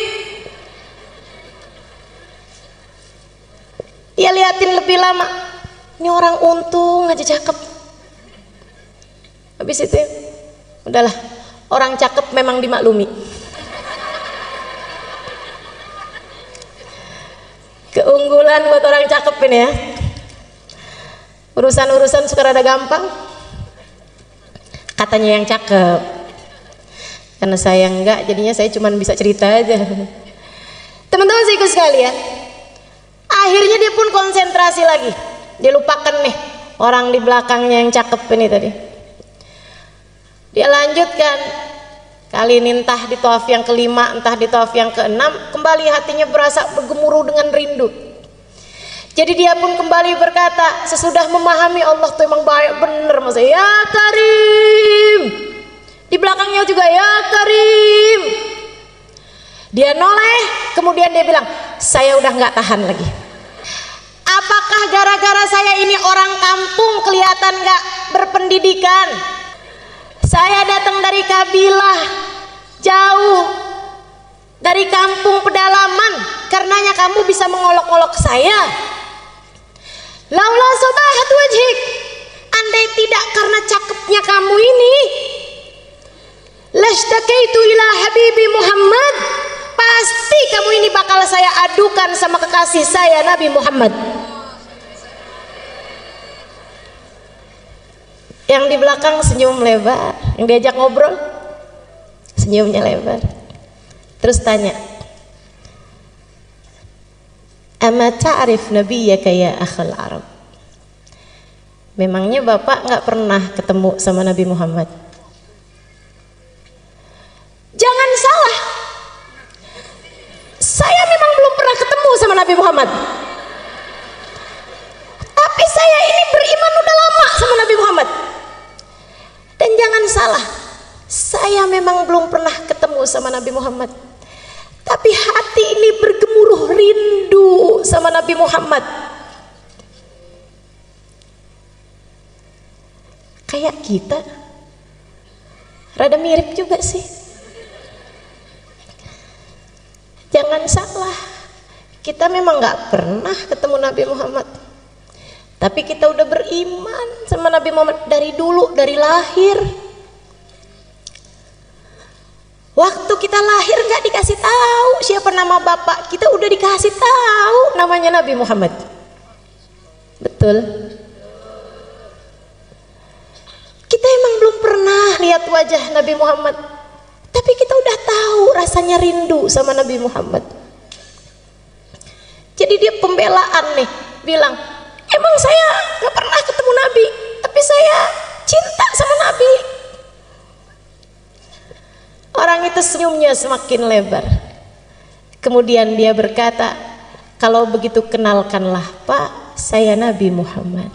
S1: Dia liatin lebih lama. Ini orang untung aja cakep. Habis itu, udahlah. Orang cakep memang dimaklumi. Keunggulan buat orang cakep ini ya. Urusan-urusan suka rada gampang. Katanya yang cakep. Karena saya enggak, jadinya saya cuma bisa cerita aja. Teman-teman saya ikut sekalian. Akhirnya dia pun konsentrasi lagi. Dia lupakan nih orang di belakangnya yang cakep ini tadi. Dia lanjutkan. Kali ini entah di tawaf yang kelima, entah di tawaf yang keenam, kembali hatinya berasa bergemuruh dengan rindu. Jadi dia pun kembali berkata, sesudah memahami Allah tuh emang baik bener, mas. Ya Karim. Di belakangnya juga ya Karim. Dia noleh, kemudian dia bilang, saya udah nggak tahan lagi. Apakah gara-gara saya ini orang kampung kelihatan nggak berpendidikan? Saya datang dari kabilah jauh, dari kampung pedalaman, karenanya kamu bisa mengolok-olok saya. Laula sobahat wajhik, andai tidak karena cakepnya kamu ini, lastakaitu ila habibi Muhammad, pasti kamu ini bakal saya adukan sama kekasih saya Nabi Muhammad. Yang di belakang senyum lebar, yang diajak ngobrol senyumnya lebar. Terus tanya, Ama ta'rif nabiyyaka ya akhal Arab. Memangnya Bapak nggak pernah ketemu sama Nabi Muhammad? Jangan salah, saya memang belum pernah ketemu sama Nabi Muhammad, tapi saya ini beriman udah lama sama Nabi Muhammad. Dan jangan salah, saya memang belum pernah ketemu sama Nabi Muhammad, tapi hati ini bergemuruh rindu sama Nabi Muhammad. Kayak kita, rada mirip juga sih. Jangan salah, kita memang gak pernah ketemu Nabi Muhammad, tapi kita udah beriman sama Nabi Muhammad dari dulu, dari lahir. Waktu kita lahir gak dikasih tahu siapa nama bapak kita, udah dikasih tahu namanya Nabi Muhammad. Betul? Kita emang belum pernah lihat wajah Nabi Muhammad, tapi kita udah tahu rasanya rindu sama Nabi Muhammad. Jadi dia pembelaan nih, bilang, emang saya gak pernah ketemu Nabi, tapi saya cinta sama Nabi. Orang itu senyumnya semakin lebar. Kemudian dia berkata, kalau begitu kenalkanlah Pak, saya Nabi Muhammad.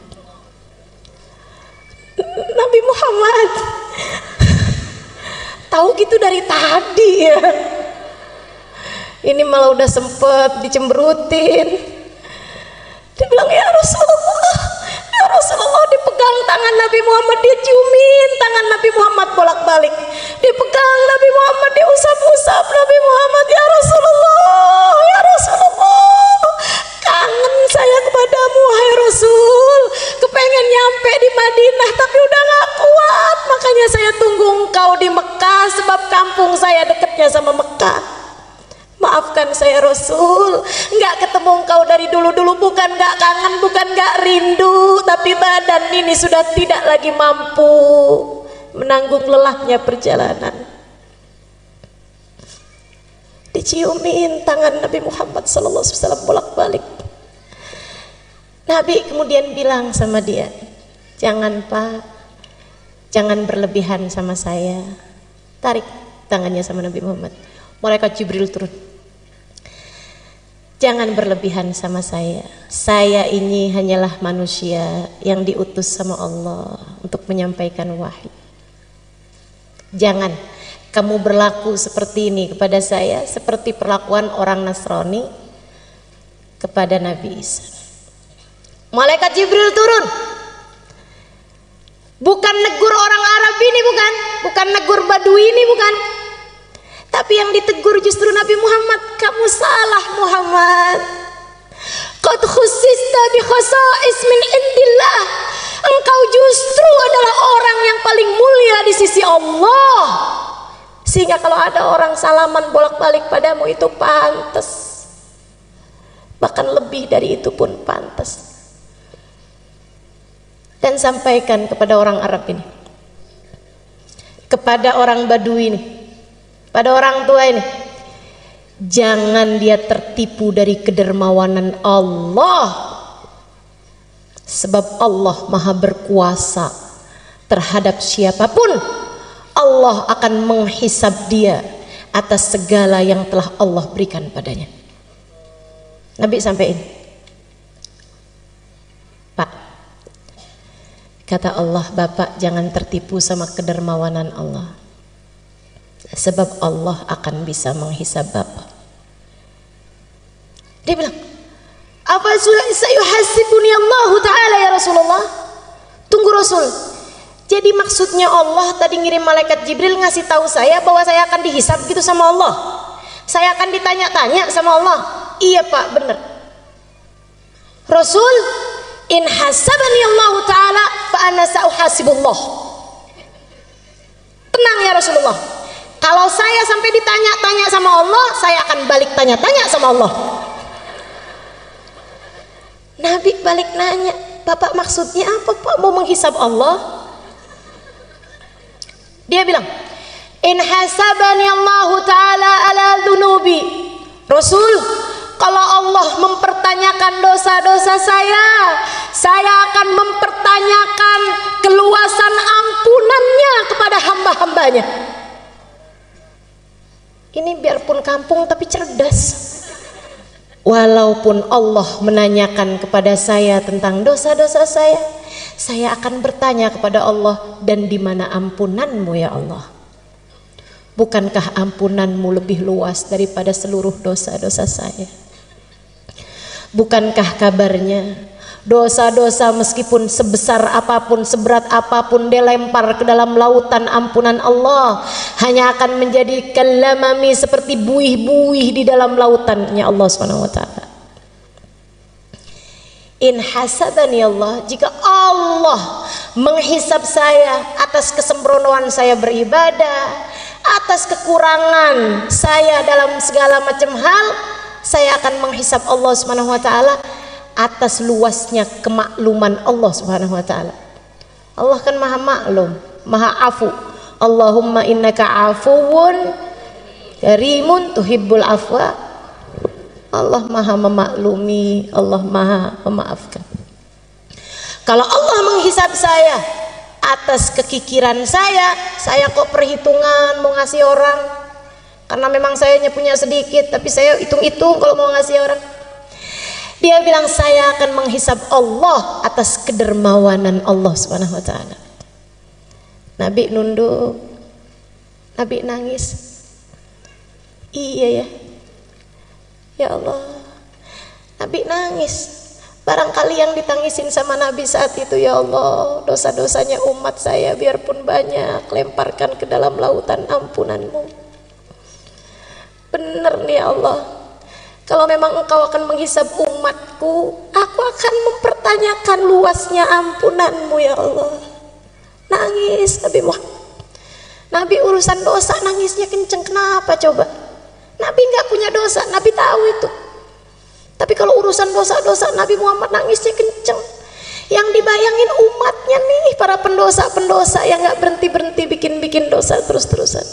S1: Nabi Muhammad tahu gitu dari tadi ya. Ini malah udah sempet dicemberutin. Dia bilang, ya Rasulullah, dipegang tangan Nabi Muhammad, dia ciumin tangan Nabi Muhammad bolak-balik, dipegang Nabi Muhammad, dia usap-usap Nabi Muhammad. Ya Rasulullah, kangen saya kepadamu wahai Rasul, kepengen nyampe di Madinah tapi udah gak kuat, makanya saya tunggu engkau di Mekah, sebab kampung saya dekatnya sama Mekah. Maafkan saya Rasul, nggak ketemu engkau dari dulu-dulu, bukan nggak kangen, bukan nggak rindu, tapi badan ini sudah tidak lagi mampu menanggung lelahnya perjalanan. Diciumin tangan Nabi Muhammad SAW bolak-balik. Nabi kemudian bilang sama dia, jangan Pak, jangan berlebihan sama saya. Tarik tangannya sama Nabi Muhammad. Malaikat Jibril turun. Jangan berlebihan sama saya. Saya ini hanyalah manusia yang diutus sama Allah untuk menyampaikan wahyu. Jangan kamu berlaku seperti ini kepada saya, seperti perlakuan orang Nasrani kepada Nabi Isa. Malaikat Jibril turun. Bukan negur orang Arab ini, bukan negur Badui ini, bukan. Tapi yang ditegur justru Nabi Muhammad. Kamu salah Muhammad. Qad khussista bi khasa'is min indillah. Engkau justru adalah orang yang paling mulia di sisi Allah. Sehingga kalau ada orang salaman bolak-balik padamu itu pantas. Bahkan lebih dari itu pun pantas. Dan sampaikan kepada orang Arab ini, kepada orang Badui ini, pada orang tua ini, jangan dia tertipu dari kedermawanan Allah, sebab Allah maha berkuasa terhadap siapapun. Allah akan menghisab dia atas segala yang telah Allah berikan padanya. Nabi sampaikan, Pak, kata Allah, Bapak jangan tertipu sama kedermawanan Allah, sebab Allah akan bisa menghisab Bapak. Dia bilang, apa sayuhasibuni Allah Ta'ala ya Rasulullah? Tunggu Rasul, jadi maksudnya Allah tadi ngirim malaikat Jibril ngasih tahu saya bahwa saya akan dihisab gitu sama Allah, saya akan ditanya-tanya sama Allah? Iya Pak, benar Rasul. In hasabani Allah Ta'ala fa ana sa'uhasibullah. Tenang ya Rasulullah, kalau saya sampai ditanya-tanya sama Allah, saya akan balik tanya-tanya sama Allah. Nabi balik nanya, Bapak maksudnya apa Pak, mau menghisab Allah? Dia bilang, in hasabani Allah Ta'ala ala dhunubi. Rasul, Kalau Allah mempertanyakan dosa-dosa saya akan mempertanyakan keluasan ampunannya kepada hamba-hambanya. Ini biarpun kampung tapi cerdas. Walaupun Allah menanyakan kepada saya tentang dosa-dosa saya akan bertanya kepada Allah, dan di mana ampunanmu ya Allah? Bukankah ampunanmu lebih luas daripada seluruh dosa-dosa saya? Bukankah kabarnya dosa-dosa meskipun sebesar apapun, seberat apapun dilempar ke dalam lautan ampunan Allah, hanya akan menjadi kalamami, seperti buih-buih di dalam lautannya Allah Subhanahu wa taala. In hasabani Allah, jika Allah menghisab saya atas kesembronoan saya beribadah, atas kekurangan saya dalam segala macam hal, saya akan menghisab Allah Subhanahu wa taala atas luasnya kemakluman Allah Subhanahu wa taala. Allah kan maha maklum, maha afu. Allahumma innaka afuwun karimun tuhibbul afwa. Allah maha memaklumi, Allah maha memaafkan. Kalau Allah menghisab saya atas kekikiran saya kok perhitungan mau ngasih orang, karena memang saya punya sedikit, tapi saya hitung-hitung kalau mau ngasih orang. Dia bilang saya akan menghisab Allah atas kedermawanan Allah Subhanahu wa taala. Nabi nunduk, Nabi nangis. Iya ya, ya Allah, Nabi nangis. Barangkali yang ditangisin sama Nabi saat itu, ya Allah, dosa-dosanya umat saya biarpun banyak, lemparkan ke dalam lautan ampunanmu. Bener nih ya Allah, kalau memang engkau akan menghisab umatku, aku akan mempertanyakan luasnya ampunanmu ya Allah. Nangis Nabi Muhammad. Nabi urusan dosa nangisnya kenceng, kenapa coba? Nabi nggak punya dosa, Nabi tahu itu. Tapi kalau urusan dosa-dosa Nabi Muhammad nangisnya kenceng. Yang dibayangin umatnya nih, para pendosa-pendosa yang nggak berhenti-berhenti bikin dosa terus-terusan.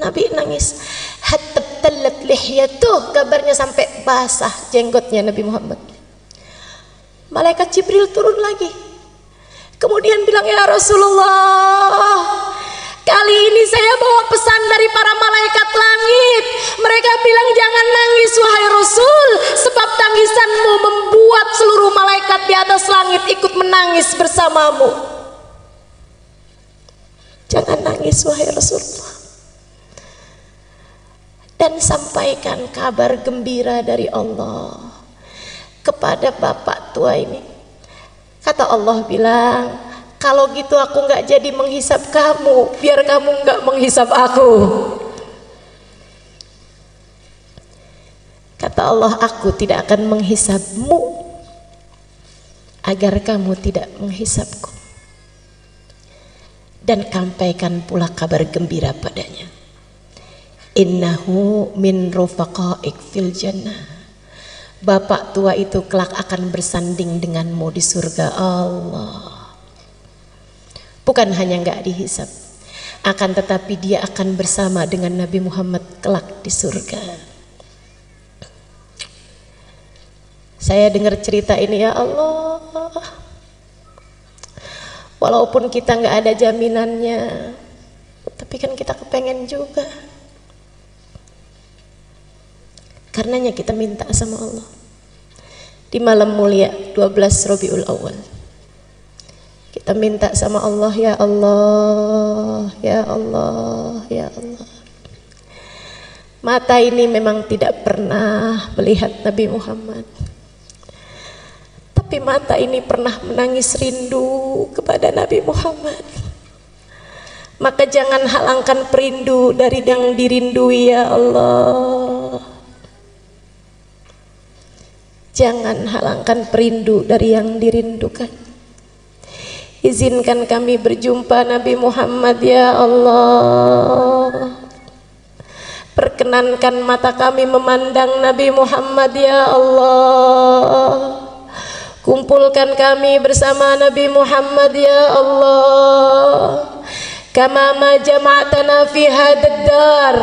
S1: Nabi nangis. Hatta talat lihyatuh, kabarnya sampai basah jenggotnya Nabi Muhammad. Malaikat Jibril turun lagi. Kemudian bilang, ya Rasulullah, kali ini saya bawa pesan dari para malaikat langit. Mereka bilang jangan nangis wahai Rasul, sebab tangisanmu membuat seluruh malaikat di atas langit ikut menangis bersamamu. Jangan nangis wahai Rasulullah. Dan sampaikan kabar gembira dari Allah kepada bapak tua ini. Kata Allah bilang, kalau gitu aku nggak jadi menghisab kamu, biar kamu nggak menghisab aku. Kata Allah, aku tidak akan menghisabmu agar kamu tidak menghisabku. Dan sampaikan pula kabar gembira padanya. Innahu min rufaqaik fil jannah. Bapak tua itu kelak akan bersanding denganmu di surga Allah. Bukan hanya nggak dihisab, akan tetapi dia akan bersama dengan Nabi Muhammad kelak di surga. Saya dengar cerita ini, ya Allah, walaupun kita nggak ada jaminannya, tapi kan kita kepengen juga. Karenanya kita minta sama Allah di malam mulia 12 Rabiul Awal. Kita minta sama Allah, ya Allah, ya Allah, ya Allah. Mata ini memang tidak pernah melihat Nabi Muhammad, tapi mata ini pernah menangis rindu kepada Nabi Muhammad. Maka jangan halangkan perindu dari yang dirindui, ya Allah. Jangan halangkan perindu dari yang dirindukan. Izinkan kami berjumpa Nabi Muhammad, ya Allah. Perkenankan mata kami memandang Nabi Muhammad, ya Allah. Kumpulkan kami bersama Nabi Muhammad, ya Allah. Kama ma jama'tana fi hadad dar.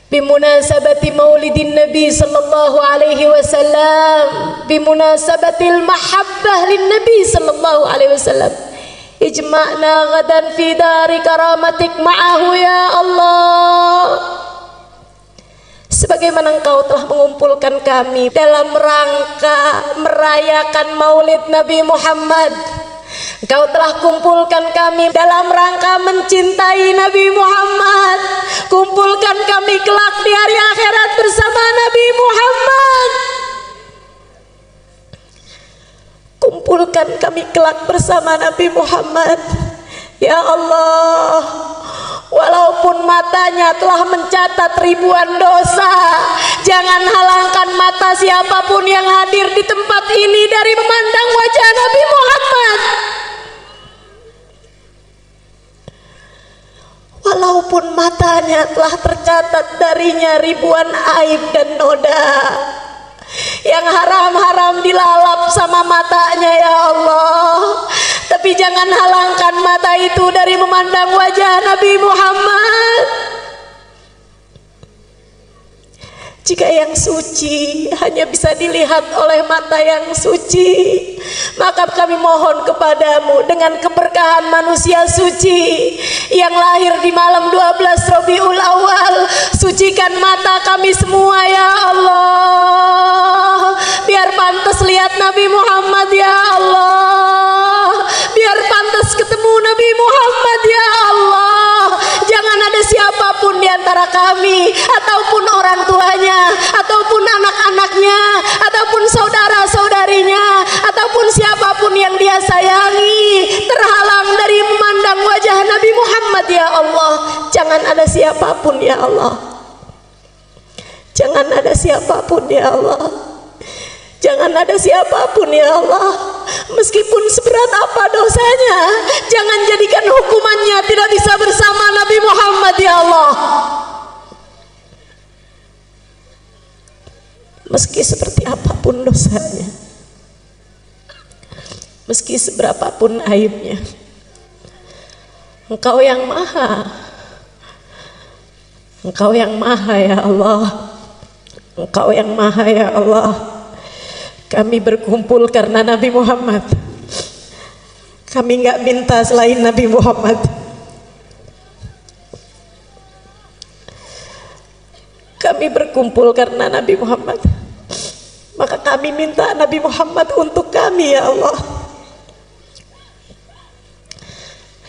S1: bimunasabati maulidin Nabi sallallahu alaihi wasallam, bimunasabatil mahabbah lin Nabi sallallahu alaihi wasallam. Ijma'na ghadan fi dari karamatik ma'ahu ya Allah. Sebagaimana Engkau telah mengumpulkan kami dalam rangka merayakan maulid Nabi Muhammad, Engkau telah kumpulkan kami dalam rangka mencintai Nabi Muhammad. Kumpulkan kami kelak di hari akhirat bersama Nabi Muhammad. Kumpulkan kami kelak bersama Nabi Muhammad. Ya Allah, walaupun matanya telah mencatat ribuan dosa, jangan halangkan mata siapapun yang hadir di tempat ini dari memandang wajah Nabi Muhammad. Walaupun matanya telah tercatat darinya ribuan aib dan noda yang haram-haram dilalap sama matanya ya Allah, tapi jangan halangkan mata itu dari memandang wajah Nabi Muhammad. Jika yang suci hanya bisa dilihat oleh mata yang suci, maka kami mohon kepadamu dengan keberkahan manusia suci yang lahir di malam 12 Rabiul Awal, sucikan mata kami semua ya Allah, biar pantas lihat Nabi Muhammad ya Allah, biar pantas ketemu Nabi Muhammad ya Allah. Jangan ada siapapun di antara kami ataupun orang tuanya ataupun anak-anaknya ataupun saudara-saudarinya ataupun siapapun yang dia sayangi terhalang dari memandang wajah Nabi Muhammad ya Allah. Jangan ada siapapun ya Allah. Jangan ada siapapun ya Allah. Jangan ada siapapun ya Allah. Meskipun seberat apa dosanya, jangan jadikan hukumannya tidak bisa bersama Nabi Muhammad ya Allah. Meski seperti apapun dosanya, meski seberapapun aibnya, Engkau yang maha, Engkau yang maha ya Allah, Engkau yang maha ya Allah. Kami berkumpul karena Nabi Muhammad. Kami nggak minta selain Nabi Muhammad. Kami berkumpul karena Nabi Muhammad. Maka kami minta Nabi Muhammad untuk kami ya Allah.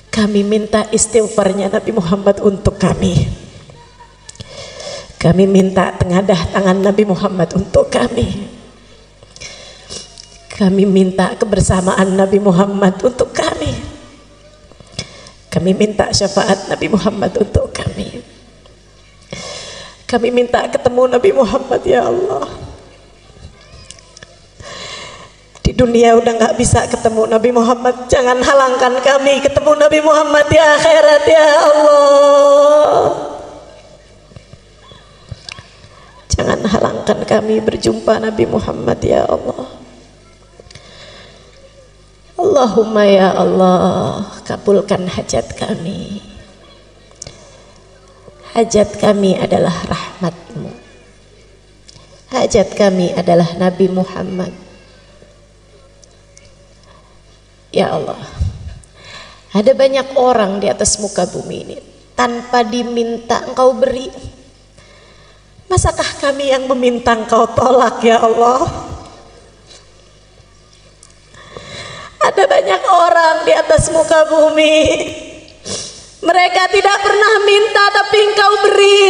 S1: Kami minta istighfarnya Nabi Muhammad untuk kami. Kami minta tengadah tangan Nabi Muhammad untuk kami. Kami minta kebersamaan Nabi Muhammad untuk kami. Kami minta syafaat Nabi Muhammad untuk kami. Kami minta ketemu Nabi Muhammad ya Allah. Di dunia udah gak bisa ketemu Nabi Muhammad, jangan halangkan kami ketemu Nabi Muhammad di akhirat ya Allah. Jangan halangkan kami berjumpa Nabi Muhammad ya Allah. Allahumma ya Allah, kabulkan hajat kami. Hajat kami adalah rahmat-Mu. Hajat kami adalah Nabi Muhammad. Ya Allah, ada banyak orang di atas muka bumi ini tanpa diminta Engkau beri. Masakah kami yang meminta Engkau tolak ya Allah? Ada banyak orang di atas muka bumi, mereka tidak pernah minta tapi Engkau beri.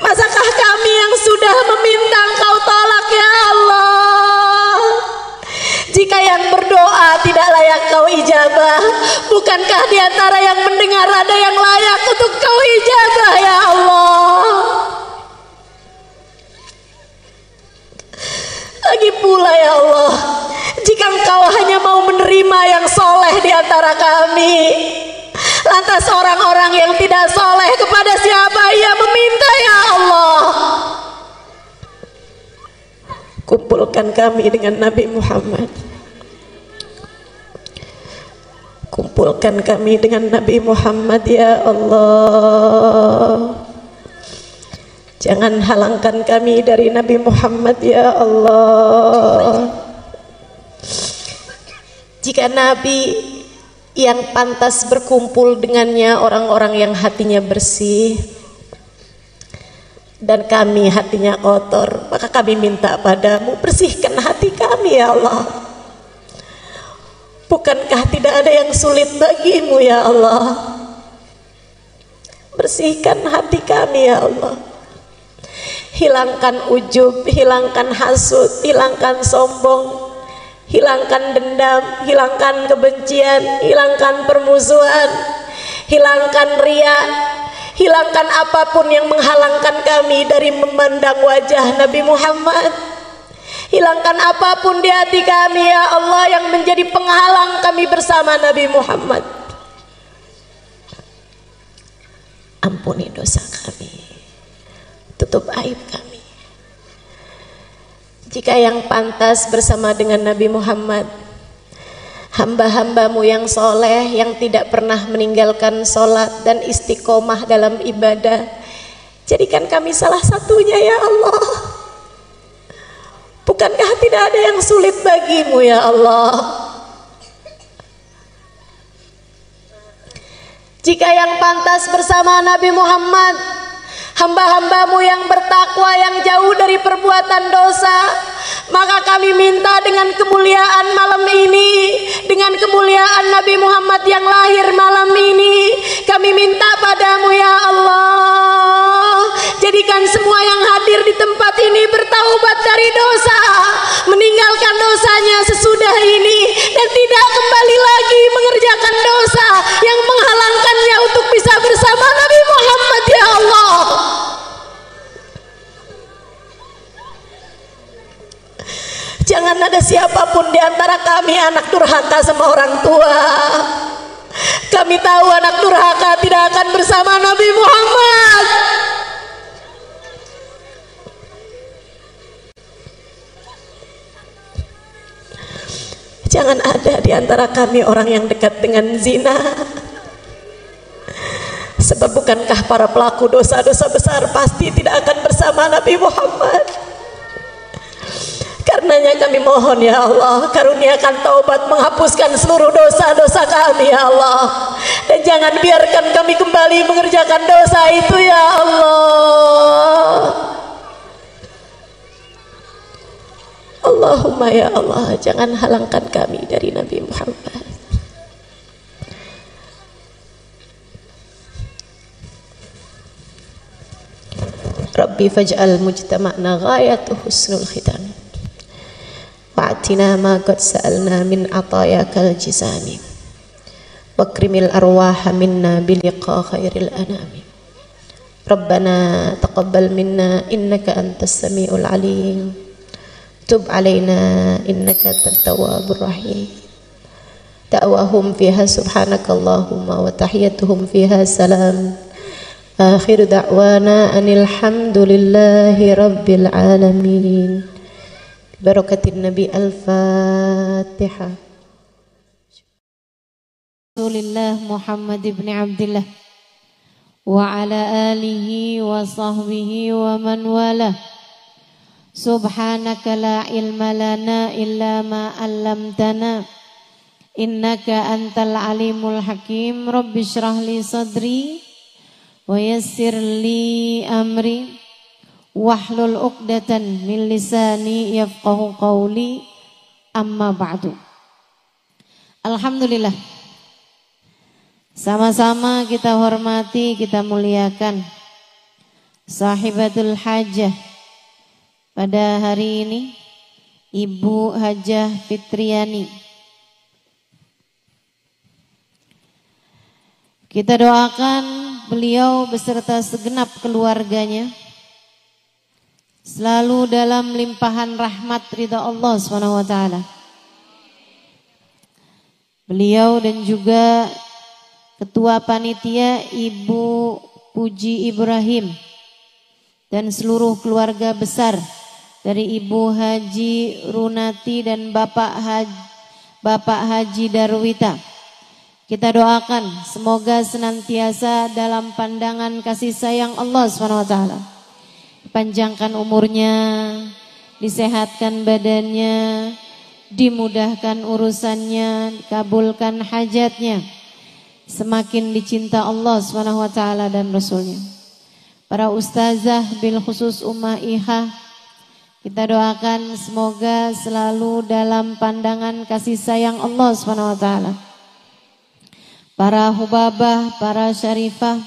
S1: Masakah kami yang sudah meminta Engkau tolak ya Allah? Jika yang berdoa tidak layak Kau ijabah, bukankah di antara yang mendengar ada yang layak untuk Kau ijabah ya Allah? Lagi pula ya Allah, jika Engkau hanya mau menerima yang soleh di antara kami, lantas orang-orang yang tidak soleh kepada siapa ia meminta ya Allah? Kumpulkan kami dengan Nabi Muhammad. Kumpulkan kami dengan Nabi Muhammad ya Allah. Jangan halangkan kami dari Nabi Muhammad ya Allah. Jika Nabi yang pantas berkumpul dengannya orang-orang yang hatinya bersih, dan kami hatinya kotor, maka kami minta padamu, bersihkan hati kami ya Allah. Bukankah tidak ada yang sulit bagimu ya Allah? Bersihkan hati kami ya Allah. Hilangkan ujub, hilangkan hasud, hilangkan sombong, hilangkan dendam, hilangkan kebencian, hilangkan permusuhan, hilangkan ria, hilangkan apapun yang menghalangkan kami dari memandang wajah Nabi Muhammad. Hilangkan apapun di hati kami ya Allah yang menjadi penghalang kami bersama Nabi Muhammad. Ampuni dosa kami, tutup aib kami. Jika yang pantas bersama dengan Nabi Muhammad, hamba-hambamu yang soleh, yang tidak pernah meninggalkan sholat dan istiqomah dalam ibadah, jadikan kami salah satunya ya Allah. Bukankah tidak ada yang sulit bagimu ya Allah? Jika yang pantas bersama Nabi Muhammad, hamba-hambamu yang bertakwa, yang jauh dari perbuatan dosa, maka kami minta dengan kemuliaan malam ini, dengan kemuliaan Nabi Muhammad yang lahir malam ini, kami minta padamu ya Allah, jadikan semua yang hadir di tempat ini bertaubat dari dosa, meninggalkan dosanya sesudah ini, dan tidak kembali lagi mengerjakan dosa yang menghalangkannya untuk bisa bersama Nabi Muhammad ya Allah. Jangan ada siapapun di antara kami anak durhaka sama orang tua. Kami tahu anak durhaka tidak akan bersama Nabi Muhammad. Jangan ada di antara kami orang yang dekat dengan zina. Sebab bukankah para pelaku dosa-dosa besar pasti tidak akan bersama Nabi Muhammad? Karenanya kami mohon ya Allah, karuniakan taubat, menghapuskan seluruh dosa-dosa kami ya Allah, dan jangan biarkan kami kembali mengerjakan dosa itu ya Allah. Allahumma ya Allah, jangan halangkan kami dari Nabi Muhammad. Rabbi faj'al mujtama'na ghayatu husnul khitam wa'atina ma qad sa'alna min atayakal jizani wakrimil arwaha minna biliqa khairil anami. Rabbana taqabbal minna innaka antas sami'ul alim, tub alaina innaka antat tawwabur rahim. Da'wahum fiha subhanakallahumma wa tahiyyatuhum fiha salam. Akhir da'wana anil hamdulillahi rabbil alamin. Barakatin Nabi. Al-Fatihah.
S2: Rasulillah Muhammad ibn Abdillah wa ala alihi wa sahbihi wa man wala. Subhanaka la ilma lana illa ma 'allamtana innaka antal alimul hakim. Rabbi shrah li sadri wa yassir li amri wahlul uqdatan min lisani yafqahu qawli, amma ba'du. Alhamdulillah, sama-sama kita hormati, kita muliakan sahibatul hajah pada hari ini, Ibu Hajah Fitriani. Kita doakan beliau beserta segenap keluarganya selalu dalam limpahan rahmat ridha Allah SWT. Beliau dan juga Ketua Panitia Ibu Puji Ibrahim dan seluruh keluarga besar dari Ibu Haji Runati dan Bapak Haji Darwita. Kita doakan semoga senantiasa dalam pandangan kasih sayang Allah SWT. panjangkan umurnya, disehatkan badannya, dimudahkan urusannya, kabulkan hajatnya, semakin dicinta Allah SWT dan Rasulnya. Para ustazah bil khusus Ummah Iha, kita doakan semoga selalu dalam pandangan kasih sayang Allah SWT. Para hubabah, para syarifah,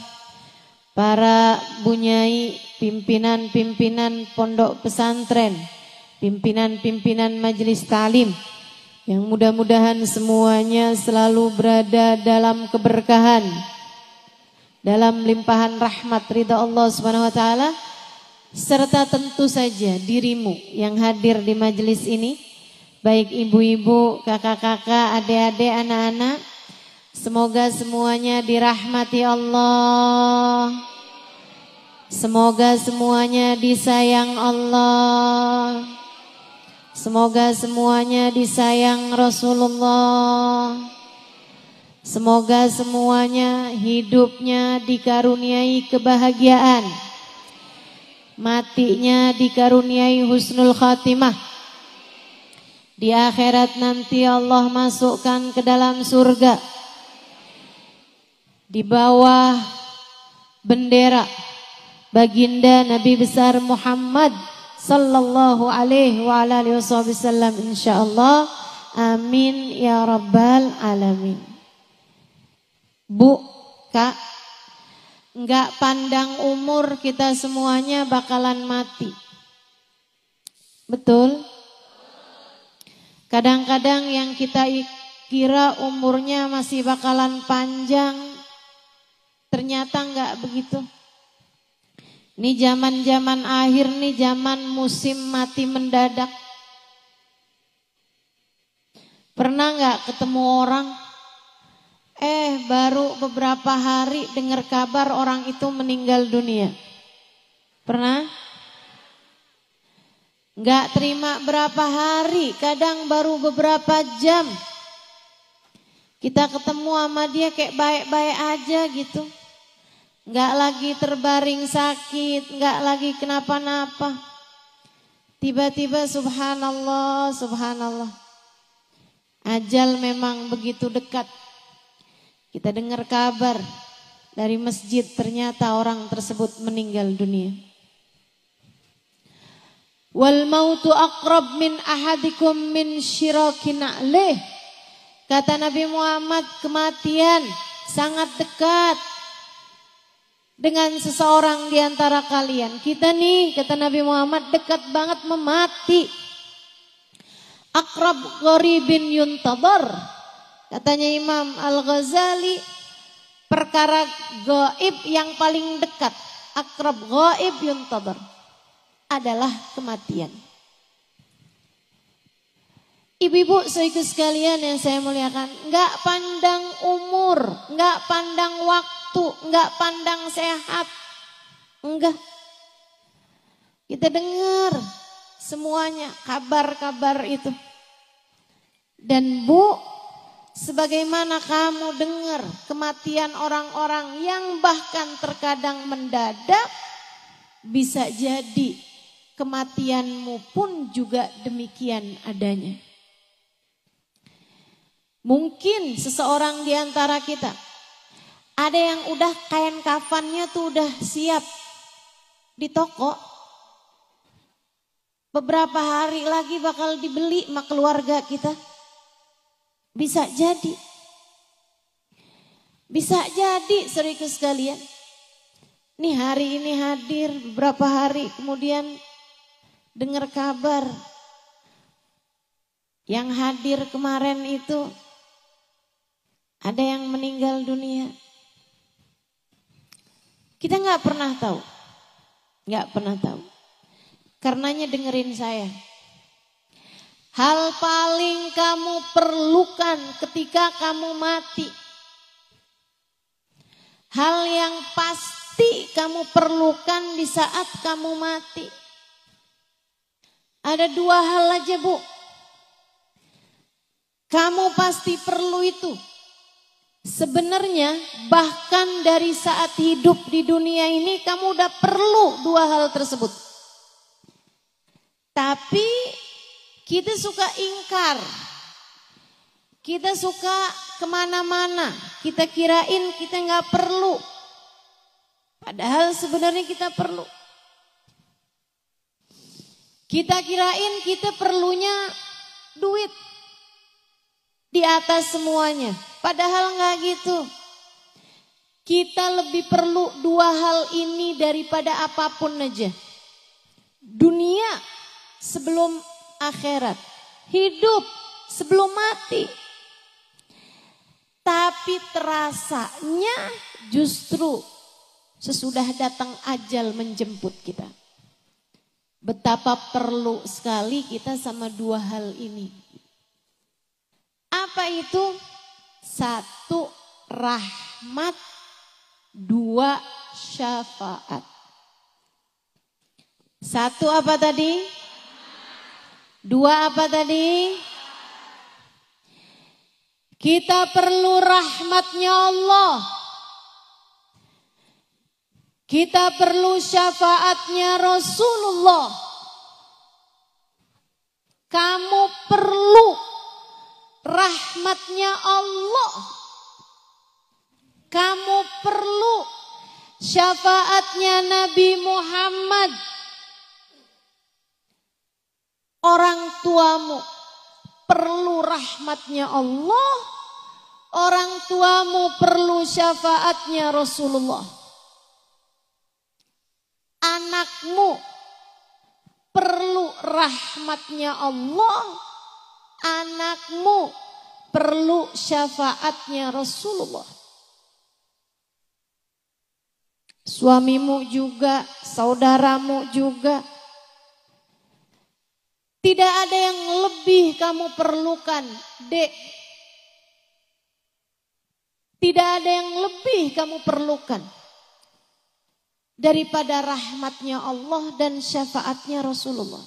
S2: para bunyai, pimpinan-pimpinan pondok pesantren, pimpinan-pimpinan majelis ta'lim, yang mudah-mudahan semuanya selalu berada dalam keberkahan, dalam limpahan rahmat ridha Allah Subhanahu wa taala, serta tentu saja dirimu yang hadir di majelis ini, baik ibu-ibu, kakak-kakak, adik-adik, anak-anak, semoga semuanya dirahmati Allah. Semoga semuanya disayang Allah. Semoga semuanya disayang Rasulullah. Semoga semuanya hidupnya dikaruniai kebahagiaan, matinya dikaruniai husnul khatimah. Di akhirat nanti Allah masukkan ke dalam surga di bawah bendera baginda Nabi besar Muhammad sallallahu alaihi wa alihi wasallam, insyaallah. Amin ya rabbal alamin. Bu, Kak, enggak pandang umur, kita semuanya bakalan mati. Betul? Kadang-kadang yang kita kira umurnya masih bakalan panjang, ternyata enggak begitu. Ini zaman-zaman akhir nih, zaman musim mati mendadak. Pernah enggak ketemu orang, baru beberapa hari dengar kabar orang itu meninggal dunia? Pernah? Enggak terima berapa hari, kadang baru beberapa jam. Kita ketemu sama dia kayak baik-baik aja gitu. Enggak lagi terbaring sakit, enggak lagi kenapa-napa. Tiba-tiba subhanallah, subhanallah. Ajal memang begitu dekat. Kita dengar kabar dari masjid, ternyata orang tersebut meninggal dunia. Wal mautu aqrab min ahadikum min syirakin na'lih. Kata Nabi Muhammad, kematian sangat dekat dengan seseorang di antara kalian. Kita nih, kata Nabi Muhammad, dekat banget memati. Akrab gharibin yuntadar. Katanya Imam Al-Ghazali, perkara gaib yang paling dekat, akrab gaib yuntadar, adalah kematian. Ibu-ibu saudaraku sekalian yang saya muliakan, enggak pandang umur, enggak pandang waktu, enggak pandang sehat. Enggak. Kita dengar semuanya kabar-kabar itu. Dan Bu, sebagaimana kamu dengar kematian orang-orang yang bahkan terkadang mendadak, bisa jadi kematianmu pun juga demikian adanya. Mungkin seseorang di antara kita, ada yang udah kain kafannya tuh udah siap di toko. Beberapa hari lagi bakal dibeli sama keluarga kita. Bisa jadi. Bisa jadi saudaraku sekalian. Nih hari ini hadir, beberapa hari kemudian dengar kabar. Yang hadir kemarin itu ada yang meninggal dunia. Kita nggak pernah tahu. Nggak pernah tahu. Karenanya dengerin saya. Hal paling kamu perlukan ketika kamu mati. Hal yang pasti kamu perlukan di saat kamu mati. Ada dua hal aja, Bu. Kamu pasti perlu itu. Sebenarnya bahkan dari saat hidup di dunia ini kamu udah perlu dua hal tersebut. Tapi kita suka ingkar. Kita suka kemana-mana. Kita kirain kita nggak perlu. Padahal sebenarnya kita perlu. Kita kirain kita perlunya duit di atas semuanya. Padahal nggak gitu. Kita lebih perlu dua hal ini daripada apapun aja. Dunia sebelum akhirat. Hidup sebelum mati. Tapi terasanya justru sesudah datang ajal menjemput kita. Betapa perlu sekali kita sama dua hal ini. Apa itu? Satu, rahmat. Dua, syafaat. Satu apa tadi? Dua apa tadi? Kita perlu rahmatnya Allah. Kita perlu syafaatnya Rasulullah. Kamu perlu rahmatnya Allah. Kamu perlu syafaatnya Nabi Muhammad. Orang tuamu perlu rahmatnya Allah. Orang tuamu perlu syafaatnya Rasulullah. Anakmu perlu rahmatnya Allah. Anakmu perlu syafaatnya Rasulullah. Suamimu juga, saudaramu juga. Tidak ada yang lebih kamu perlukan, Dek. Tidak ada yang lebih kamu perlukan daripada rahmatnya Allah dan syafaatnya Rasulullah.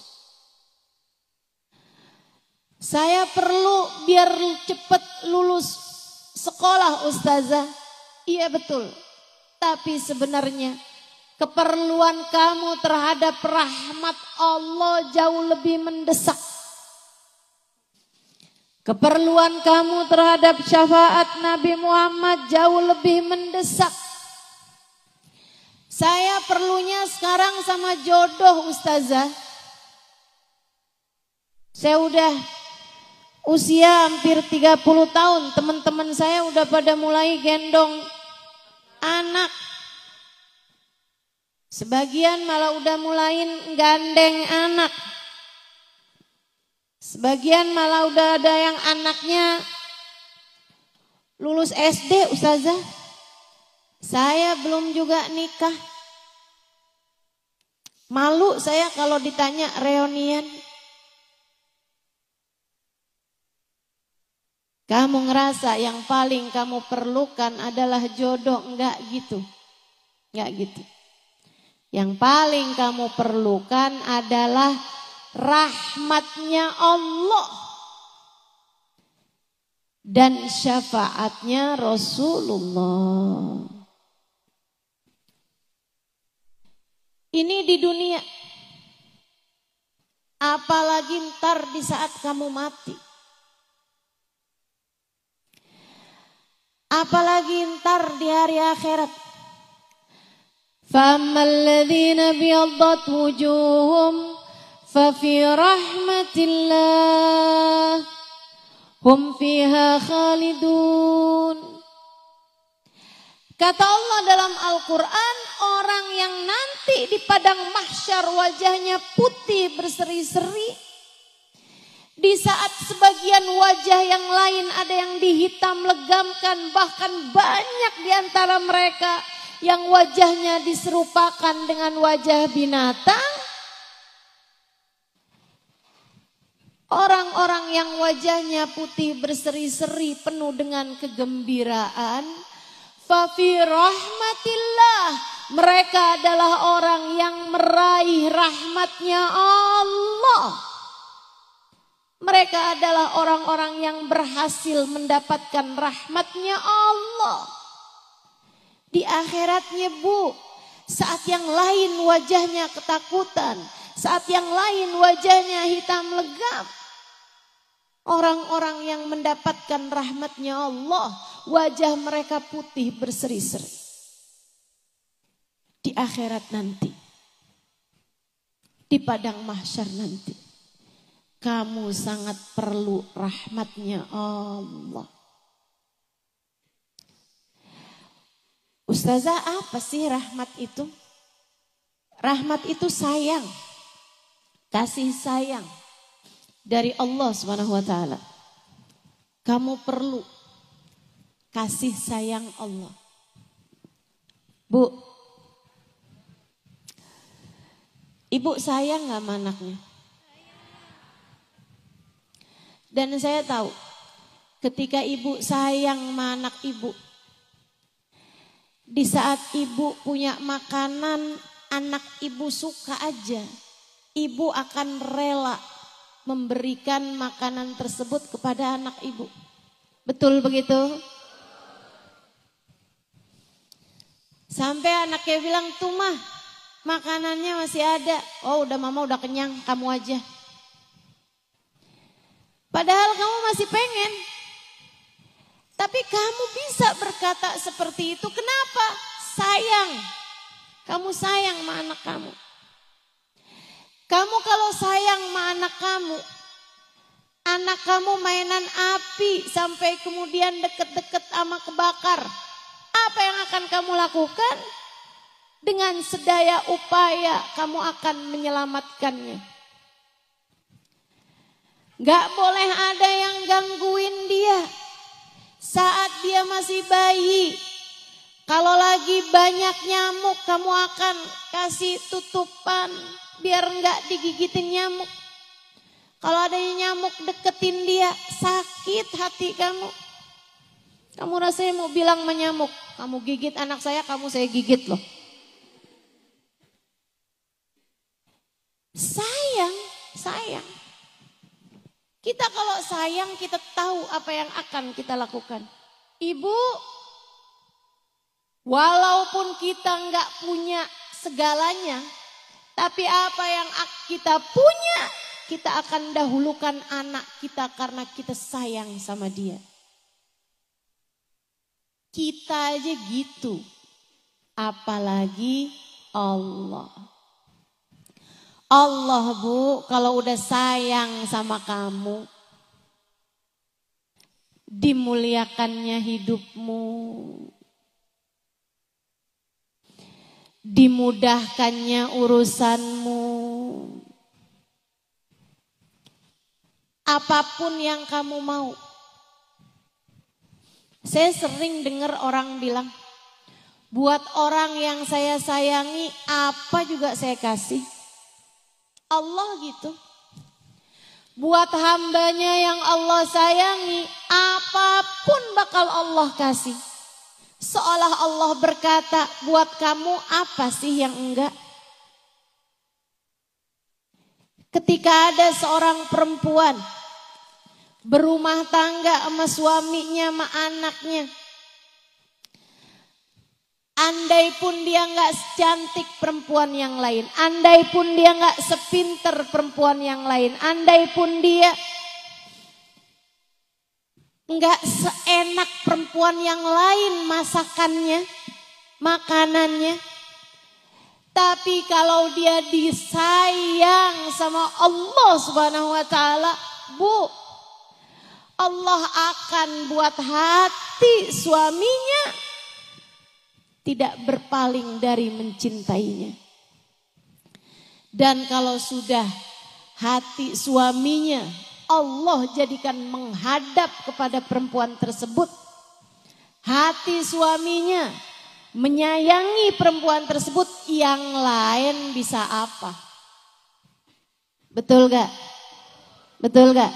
S2: Saya perlu biar cepat lulus sekolah, Ustazah. Iya betul. Tapi sebenarnya keperluan kamu terhadap rahmat Allah jauh lebih mendesak. Keperluan kamu terhadap syafaat Nabi Muhammad jauh lebih mendesak. Saya perlunya sekarang sama jodoh, Ustazah. Saya udah usia hampir 30 tahun. Teman-teman saya udah pada mulai gendong anak. Sebagian malah udah mulai gandeng anak. Sebagian malah udah ada yang anaknya lulus SD, Ustazah. Saya belum juga nikah. Malu saya kalau ditanya reunian. Kamu ngerasa yang paling kamu perlukan adalah jodoh, enggak gitu. Enggak gitu. Yang paling kamu perlukan adalah rahmatnya Allah dan syafaatnya Rasulullah. Ini di dunia. Apalagi ntar di saat kamu mati. Apalagi ntar di hari akhirat. فَأَمَّا الَّذِينَ بِيَضَّتْ وُجُوهُهُمْ فَفِي رَحْمَةِ اللَّهِ هُمْ فِيهَا خَالِدُونَ. Kata Allah dalam Al-Quran, orang yang nanti di padang mahsyar wajahnya putih berseri-seri. Di saat sebagian wajah yang lain ada yang dihitam legamkan, bahkan banyak di antara mereka yang wajahnya diserupakan dengan wajah binatang. Orang-orang yang wajahnya putih berseri-seri penuh dengan kegembiraan. Fafi rahmatillah. Mereka adalah orang yang meraih rahmatnya Allah. Mereka adalah orang-orang yang berhasil mendapatkan rahmatnya Allah. Di akhiratnya Bu, saat yang lain wajahnya ketakutan, Saat yang lain wajahnya hitam legam. Orang-orang yang mendapatkan rahmatnya Allah, wajah mereka putih berseri-seri. Di akhirat nanti, di padang mahsyar nanti, kamu sangat perlu rahmatnya Allah. Ustazah, apa sih rahmat itu? Rahmat itu sayang, kasih sayang dari Allah Subhanahu wa taala. Kamu perlu kasih sayang Allah. Bu, ibu sayang gak sama anaknya? Dan saya tahu ketika ibu sayang sama anak ibu, di saat ibu punya makanan anak ibu suka aja, ibu akan rela memberikan makanan tersebut kepada anak ibu. Betul begitu? Sampai anaknya bilang, tuh mah makanannya masih ada. Oh udah mama udah kenyang, kamu aja. Padahal kamu masih pengen. Tapi kamu bisa berkata seperti itu. Kenapa? Sayang. Kamu sayang sama anak kamu. Kamu kalau sayang sama anak kamu mainan api sampai kemudian deket-deket sama kebakar. Apa yang akan kamu lakukan? Dengan sedaya upaya kamu akan menyelamatkannya. Gak boleh ada yang gangguin dia saat dia masih bayi. Kalau lagi banyak nyamuk, kamu akan kasih tutupan biar nggak digigitin nyamuk. Kalau ada nyamuk deketin dia, sakit hati kamu. Kamu rasanya mau bilang sama nyamuk, kamu gigit anak saya gigit loh. Sayang. Kita kalau sayang, kita tahu apa yang akan kita lakukan. Ibu, walaupun kita nggak punya segalanya, tapi apa yang kita punya, kita akan dahulukan anak kita karena kita sayang sama dia. Kita aja gitu, apalagi Allah. Allah Bu, kalau udah sayang sama kamu, dimuliakannya hidupmu, dimudahkannya urusanmu. Apapun yang kamu mau. Saya sering dengar orang bilang, buat orang yang saya sayangi apa juga saya kasih. Allah gitu. Buat hambanya yang Allah sayangi, apapun bakal Allah kasih. Seolah Allah berkata, buat kamu apa sih yang enggak? Ketika ada seorang perempuan berumah tangga sama suaminya, sama anaknya. Andai pun dia gak secantik perempuan yang lain. Andai pun dia gak sepinter perempuan yang lain. Andai pun dia gak seenak perempuan yang lain masakannya, makanannya. Tapi kalau dia disayang sama Allah Subhanahu wa taala, Bu, Allah akan buat hati suaminya tidak berpaling dari mencintainya. Dan kalau sudah hati suaminya Allah jadikan menghadap kepada perempuan tersebut, hati suaminya menyayangi perempuan tersebut, yang lain bisa apa? Betul gak? Betul gak?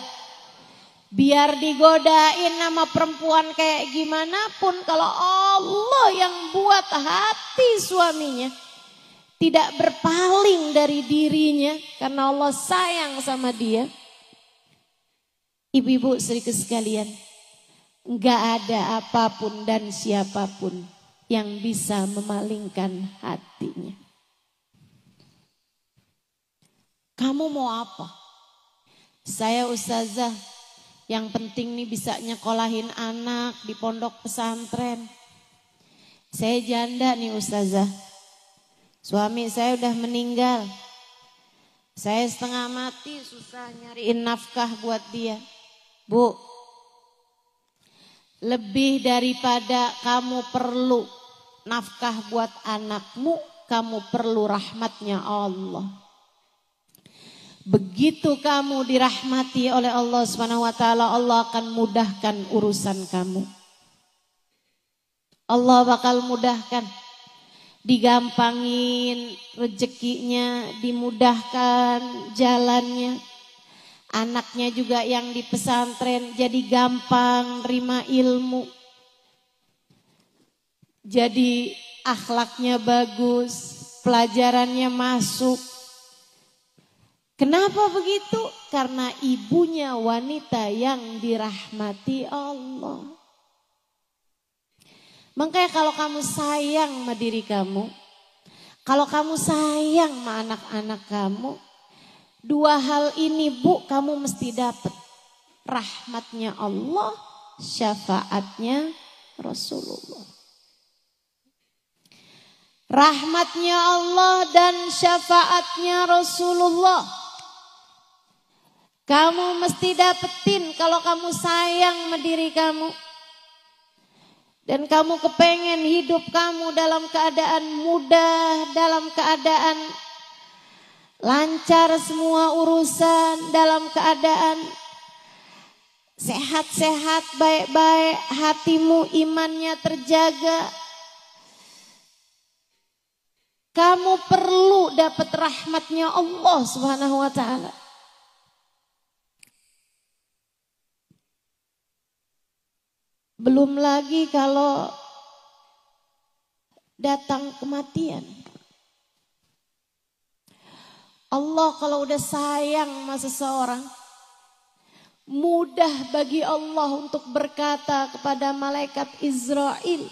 S2: Biar digodain sama perempuan kayak gimana pun, kalau Allah yang buat hati suaminya tidak berpaling dari dirinya karena Allah sayang sama dia. Ibu-ibu saudaraku sekalian, enggak ada apapun dan siapapun yang bisa memalingkan hatinya. Kamu mau apa? Saya ustazah, yang penting nih bisa nyekolahin anak di pondok pesantren. Saya janda nih ustazah. Suami saya udah meninggal. Saya setengah mati susah nyariin nafkah buat dia. Bu, lebih daripada kamu perlu nafkah buat anakmu, kamu perlu rahmatnya Allah. Begitu kamu dirahmati oleh Allah SWT, Allah akan mudahkan urusan kamu. Allah bakal mudahkan, digampangin rezekinya, dimudahkan jalannya. Anaknya juga yang di pesantren jadi gampang terima ilmu. Jadi akhlaknya bagus, pelajarannya masuk. Kenapa begitu? Karena ibunya wanita yang dirahmati Allah. Makanya kalau kamu sayang sama diri kamu, kalau kamu sayang sama anak-anak kamu, dua hal ini Bu kamu mesti dapat. Rahmatnya Allah, syafaatnya Rasulullah. Rahmatnya Allah dan syafaatnya Rasulullah. Kamu mesti dapetin kalau kamu sayang sama diri kamu. Dan kamu kepengen hidup kamu dalam keadaan mudah, dalam keadaan lancar semua urusan, dalam keadaan sehat-sehat, baik-baik, hatimu imannya terjaga. Kamu perlu dapat rahmatnya Allah Subhanahu wa taala. Belum lagi kalau datang kematian. Allah kalau udah sayang sama seseorang, mudah bagi Allah untuk berkata kepada malaikat Israel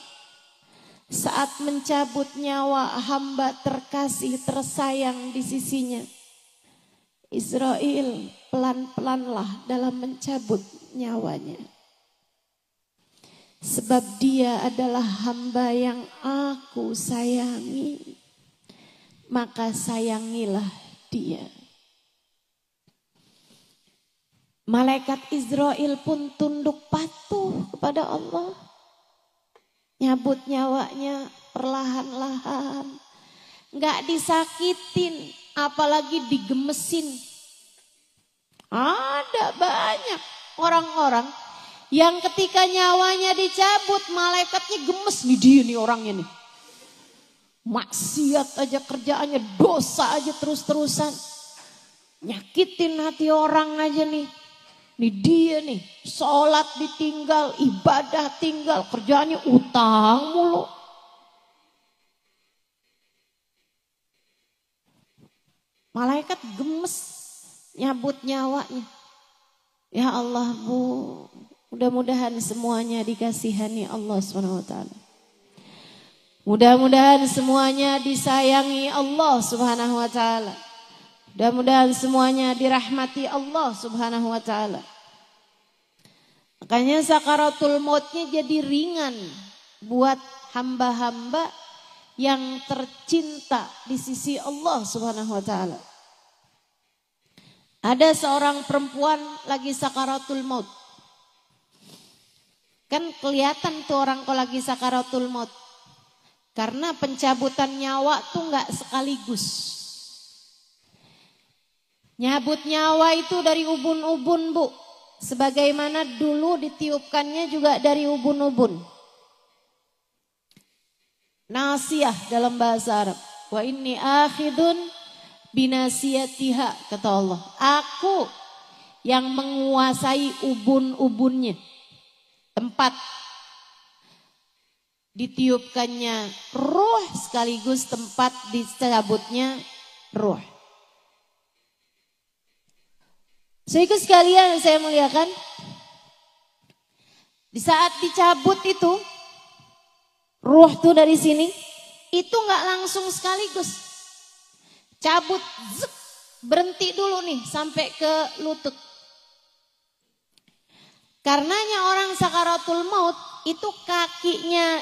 S2: saat mencabut nyawa hamba terkasih tersayang di sisinya. Israel, pelan-pelanlah dalam mencabut nyawanya. Sebab dia adalah hamba yang aku sayangi, maka sayangilah dia. Malaikat Israel pun tunduk patuh kepada Allah. Nyabut nyawanya perlahan-lahan. Gak disakitin, apalagi digemesin. Ada banyak orang-orang yang ketika nyawanya dicabut, malaikatnya gemes. Nih dia nih orangnya nih. Maksiat aja kerjaannya, dosa aja terus-terusan. Nyakitin hati orang aja nih. Nih dia nih, sholat ditinggal, ibadah tinggal, kerjaannya utang mulu. Malaikat gemes nyabut nyawanya. Ya Allah Bu, mudah-mudahan semuanya dikasihani Allah SWT. Mudah-mudahan semuanya disayangi Allah Subhanahu wa taala. Mudah-mudahan semuanya dirahmati Allah Subhanahu wa taala. Makanya sakaratul mautnya jadi ringan buat hamba-hamba yang tercinta di sisi Allah Subhanahu wa taala. Ada seorang perempuan lagi sakaratul maut. Kan kelihatan tuh orang kalau lagi sakaratul maut. Karena pencabutan nyawa tuh enggak sekaligus. Nyabut nyawa itu dari ubun-ubun Bu. Sebagaimana dulu ditiupkannya juga dari ubun-ubun. Nasiyah dalam bahasa Arab. Wa inni akhidun binasiyatiha, kata Allah. Aku yang menguasai ubun-ubunnya. Tempat ditiupkannya ruh sekaligus tempat dicabutnya ruh. Saudara sekalian saya muliakan, di saat dicabut itu ruh tuh dari sini itu nggak langsung sekaligus cabut, zek, berhenti dulu nih sampai ke lutut. Karenanya orang sakaratul maut itu kakinya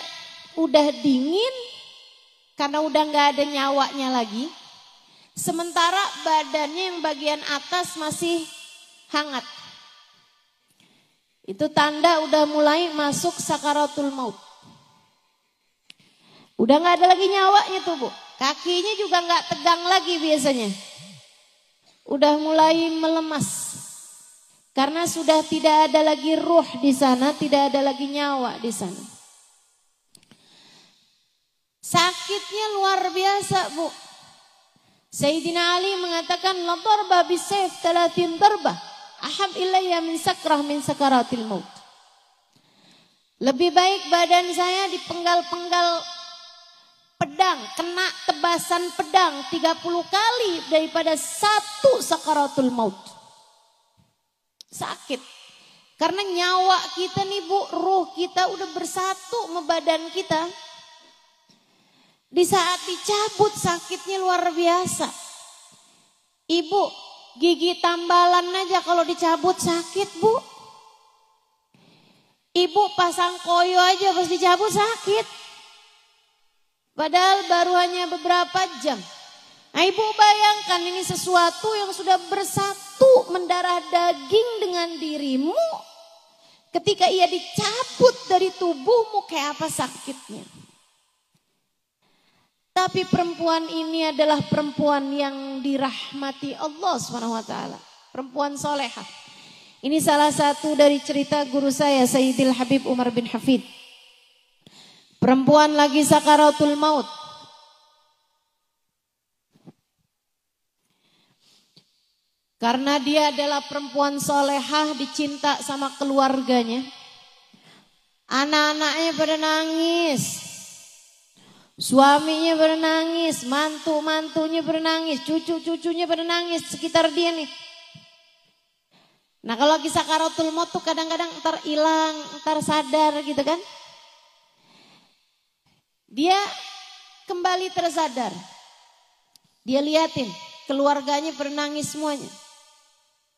S2: udah dingin karena udah nggak ada nyawanya lagi. Sementara badannya yang bagian atas masih hangat. Itu tanda udah mulai masuk sakaratul maut. Udah nggak ada lagi nyawanya tuh Bu. Kakinya juga nggak tegang lagi biasanya. Udah mulai melemas. Karena sudah tidak ada lagi ruh di sana, tidak ada lagi nyawa di sana. Sakitnya luar biasa Bu. Sayyidina Ali mengatakan la darba bisayf 30 darbah ahab ilayya min sakrah min sakaratil maut. Lebih baik badan saya dipenggal-penggal pedang, kena tebasan pedang 30 kali daripada satu sakaratul maut. Sakit. Karena nyawa kita nih Bu, ruh kita udah bersatu sama badan kita. Di saat dicabut sakitnya luar biasa. Ibu, gigi tambalan aja kalau dicabut sakit Bu. Ibu pasang koyo aja pas dicabut sakit. Padahal baru hanya beberapa jam. Nah Ibu bayangkan ini sesuatu yang sudah bersatu mendarah daging dengan dirimu. Ketika ia dicabut dari tubuhmu kayak apa sakitnya. Tapi perempuan ini adalah perempuan yang dirahmati Allah SWT. Perempuan solehah. Ini salah satu dari cerita guru saya Sayyidil Habib Umar bin Hafid. Perempuan lagi sakaratul maut. Karena dia adalah perempuan solehah, dicinta sama keluarganya. Anak-anaknya pada nangis. Suaminya pada nangis, mantu-mantunya pada nangis, cucu-cucunya pada nangis sekitar dia nih. Nah kalau lagi sakaratul maut tuh kadang-kadang ntar hilang, ntar sadar gitu kan. Dia kembali tersadar. Dia liatin keluarganya pada nangis semuanya.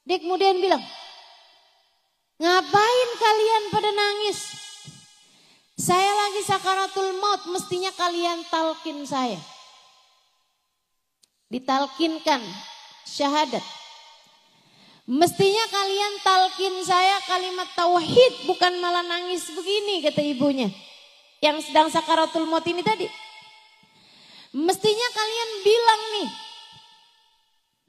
S2: Dia kemudian bilang, ngapain kalian pada nangis? Saya lagi sakaratul maut, mestinya kalian talkin saya. Ditalkinkan syahadat. Mestinya kalian talkin saya kalimat tauhid, bukan malah nangis begini, kata ibunya. Yang sedang sakaratul maut ini tadi. Mestinya kalian bilang nih,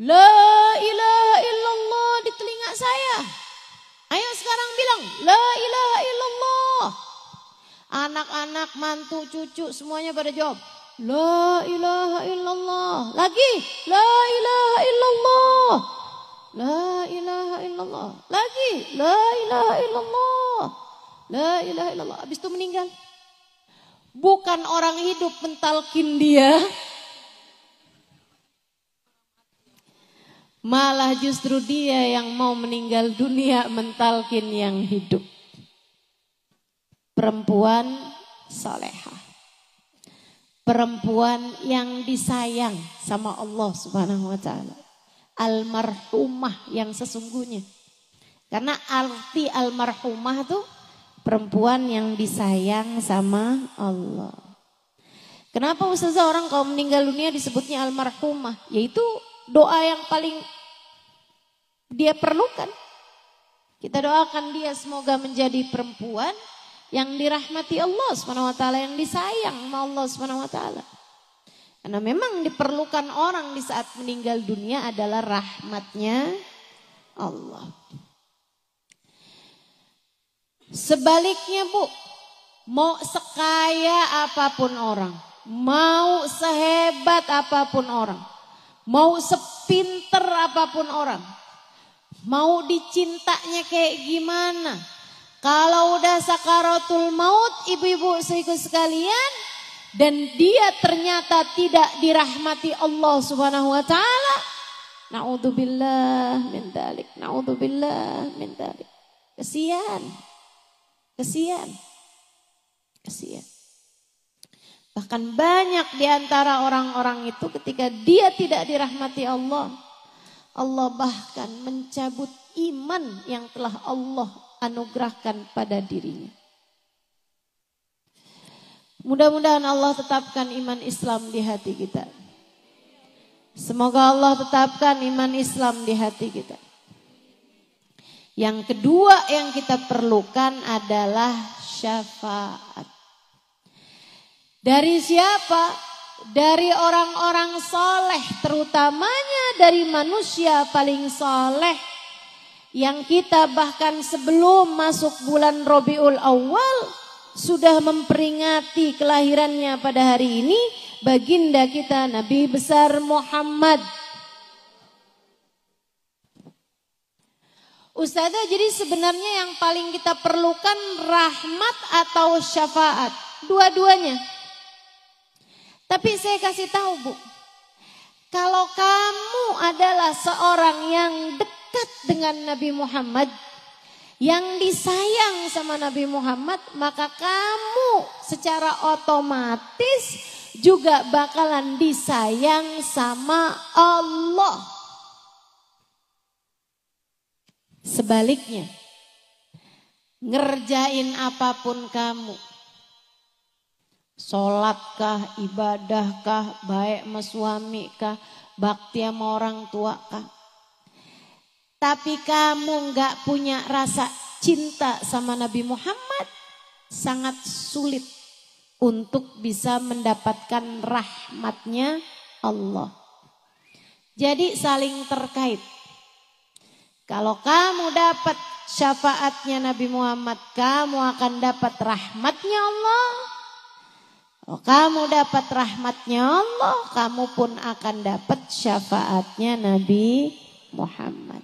S2: la ilaha illallah di telinga saya. Ayo sekarang bilang, la ilaha illallah. Anak-anak, mantu, cucu semuanya pada jawab, la ilaha illallah. Lagi, la ilaha illallah. La ilaha illallah. Lagi, la ilaha illallah. La ilaha illallah. Habis itu meninggal. Bukan orang hidup mentalkin dia. Malah justru dia yang mau meninggal dunia mentalkin yang hidup. Perempuan salehah. Perempuan yang disayang sama Allah Subhanahu wa taala. Almarhumah yang sesungguhnya. Karena arti almarhumah tuh perempuan yang disayang sama Allah. Kenapa Ustazah orang kalau meninggal dunia disebutnya almarhumah? Yaitu doa yang paling dia perlukan. Kita doakan dia semoga menjadi perempuan yang dirahmati Allah SWT, yang disayang sama Allah SWT. Karena memang diperlukan orang di saat meninggal dunia adalah rahmatnya Allah. Sebaliknya Bu, mau sekaya apapun orang, mau sehebat apapun orang, mau sepinter apapun orang, mau dicintanya kayak gimana, kalau udah sakaratul maut ibu-ibu sekalian dan dia ternyata tidak dirahmati Allah Subhanahu wa taala, naudzubillah min dzalik, naudzubillah min dzalik. Kesian. Bahkan banyak di antara orang-orang itu ketika dia tidak dirahmati Allah, Allah bahkan mencabut iman yang telah Allah anugerahkan pada dirinya. Mudah-mudahan Allah tetapkan iman Islam di hati kita. Semoga Allah tetapkan iman Islam di hati kita. Yang kedua yang kita perlukan adalah syafaat. Dari siapa? Dari orang-orang soleh, terutamanya dari manusia paling soleh. Yang kita bahkan sebelum masuk bulan Rabiul Awal sudah memperingati kelahirannya pada hari ini, baginda kita Nabi besar Muhammad. Ustazah, jadi sebenarnya yang paling kita perlukan rahmat atau syafaat? Dua-duanya. Tapi saya kasih tahu Bu, kalau kamu adalah seorang yang dekat dengan Nabi Muhammad, yang disayang sama Nabi Muhammad, maka kamu secara otomatis juga bakalan disayang sama Allah. Sebaliknya, ngerjain apapun kamu, sholatkah, ibadahkah, baik sama suami kah, bakti sama orang tua kah, tapi kamu gak punya rasa cinta sama Nabi Muhammad, sangat sulit untuk bisa mendapatkan rahmatnya Allah. Jadi saling terkait. Kalau kamu dapat syafaatnya Nabi Muhammad, kamu akan dapat rahmatnya Allah. Kalau kamu dapat rahmatnya Allah, kamu pun akan dapat syafaatnya Nabi Muhammad.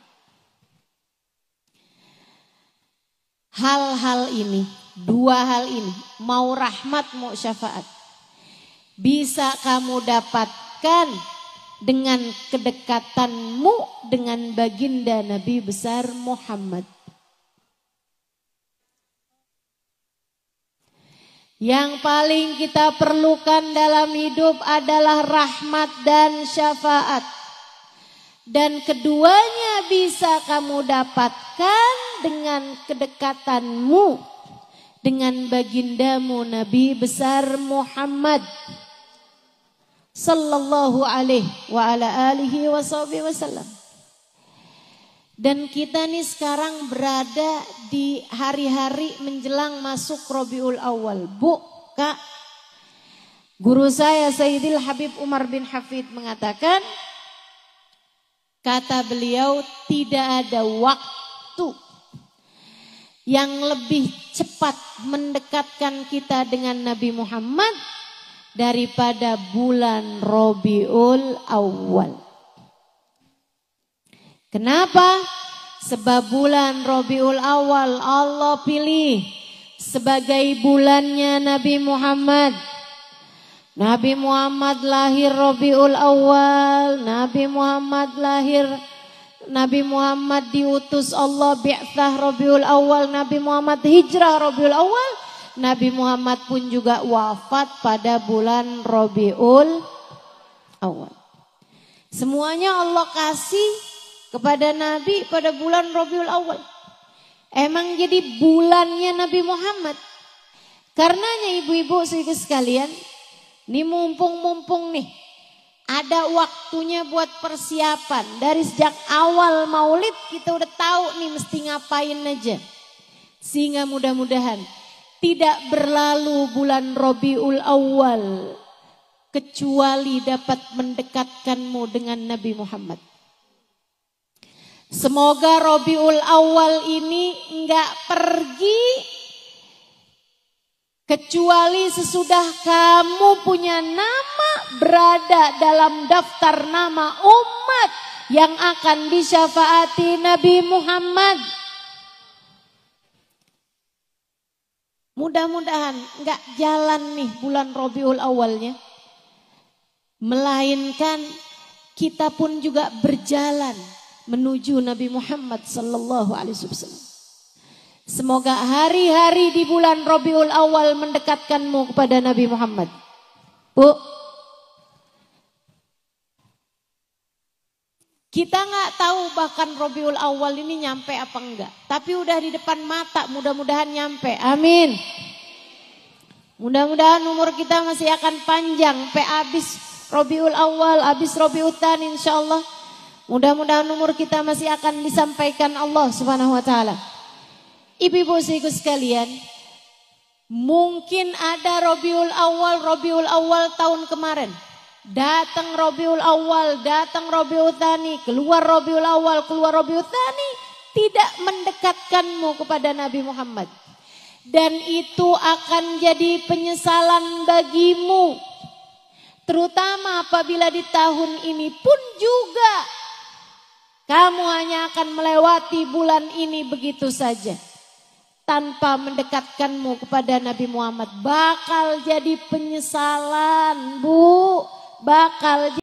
S2: Hal-hal ini, dua hal ini, mau rahmat mau syafaat, bisa kamu dapatkan dengan kedekatanmu dengan baginda Nabi besar Muhammad. Yang paling kita perlukan dalam hidup adalah rahmat dan syafaat. Dan keduanya bisa kamu dapatkan dengan kedekatanmu dengan bagindamu Nabi besar Muhammad sallallahu alaihi wa ala alihi wasallam. Dan kita nih sekarang berada di hari-hari menjelang masuk Rabiul Awal. Bu, Kak, guru saya Sayyidil Habib Umar bin Hafid mengatakan, kata beliau, tidak ada waktu yang lebih cepat mendekatkan kita dengan Nabi Muhammad daripada bulan Rabiul Awal. Kenapa? Sebab bulan Rabiul Awal Allah pilih sebagai bulannya Nabi Muhammad. Nabi Muhammad lahir Rabiul Awal, Nabi Muhammad diutus Allah bi'tsah Rabiul Awal, Nabi Muhammad hijrah Rabiul Awal, Nabi Muhammad pun juga wafat pada bulan Rabiul Awal. Semuanya Allah kasih kepada Nabi pada bulan Rabiul Awal. Emang jadi bulannya Nabi Muhammad. Karenanya ibu-ibu sedikit sekalian, ini mumpung nih ada waktunya buat persiapan. Dari sejak awal maulid kita udah tahu nih mesti ngapain aja. Sehingga mudah-mudahan tidak berlalu bulan Rabiul Awal kecuali dapat mendekatkanmu dengan Nabi Muhammad. Semoga Rabiul Awal ini enggak pergi kecuali sesudah kamu punya nama berada dalam daftar nama umat yang akan disyafaati Nabi Muhammad. Mudah-mudahan enggak jalan nih bulan Rabiul Awalnya, melainkan kita pun juga berjalan menuju Nabi Muhammad sallallahu alaihi wasallam. Semoga hari-hari di bulan Rabiul Awal mendekatkanmu kepada Nabi Muhammad. Bu, Kita nggak tahu bahkan Rabiul Awal ini nyampe apa enggak. Tapi udah di depan mata, mudah-mudahan nyampe. Amin. Mudah-mudahan umur kita masih akan panjang. Habis Rabiul Awal, habis Rabiul Tsani insyaallah. Mudah-mudahan umur kita masih akan disampaikan Allah Subhanahu wa taala. Ibu-ibu sekalian, mungkin ada Rabiul Awal tahun kemarin. Datang Rabiul Awal, datang Rabiul Tsani, keluar Rabiul Awal, keluar Rabiul Tsani, tidak mendekatkanmu kepada Nabi Muhammad. Dan itu akan jadi penyesalan bagimu. Terutama apabila di tahun ini pun juga kamu hanya akan melewati bulan ini begitu saja. Tanpa mendekatkanmu kepada Nabi Muhammad. Bakal jadi penyesalan, Bu. Bakal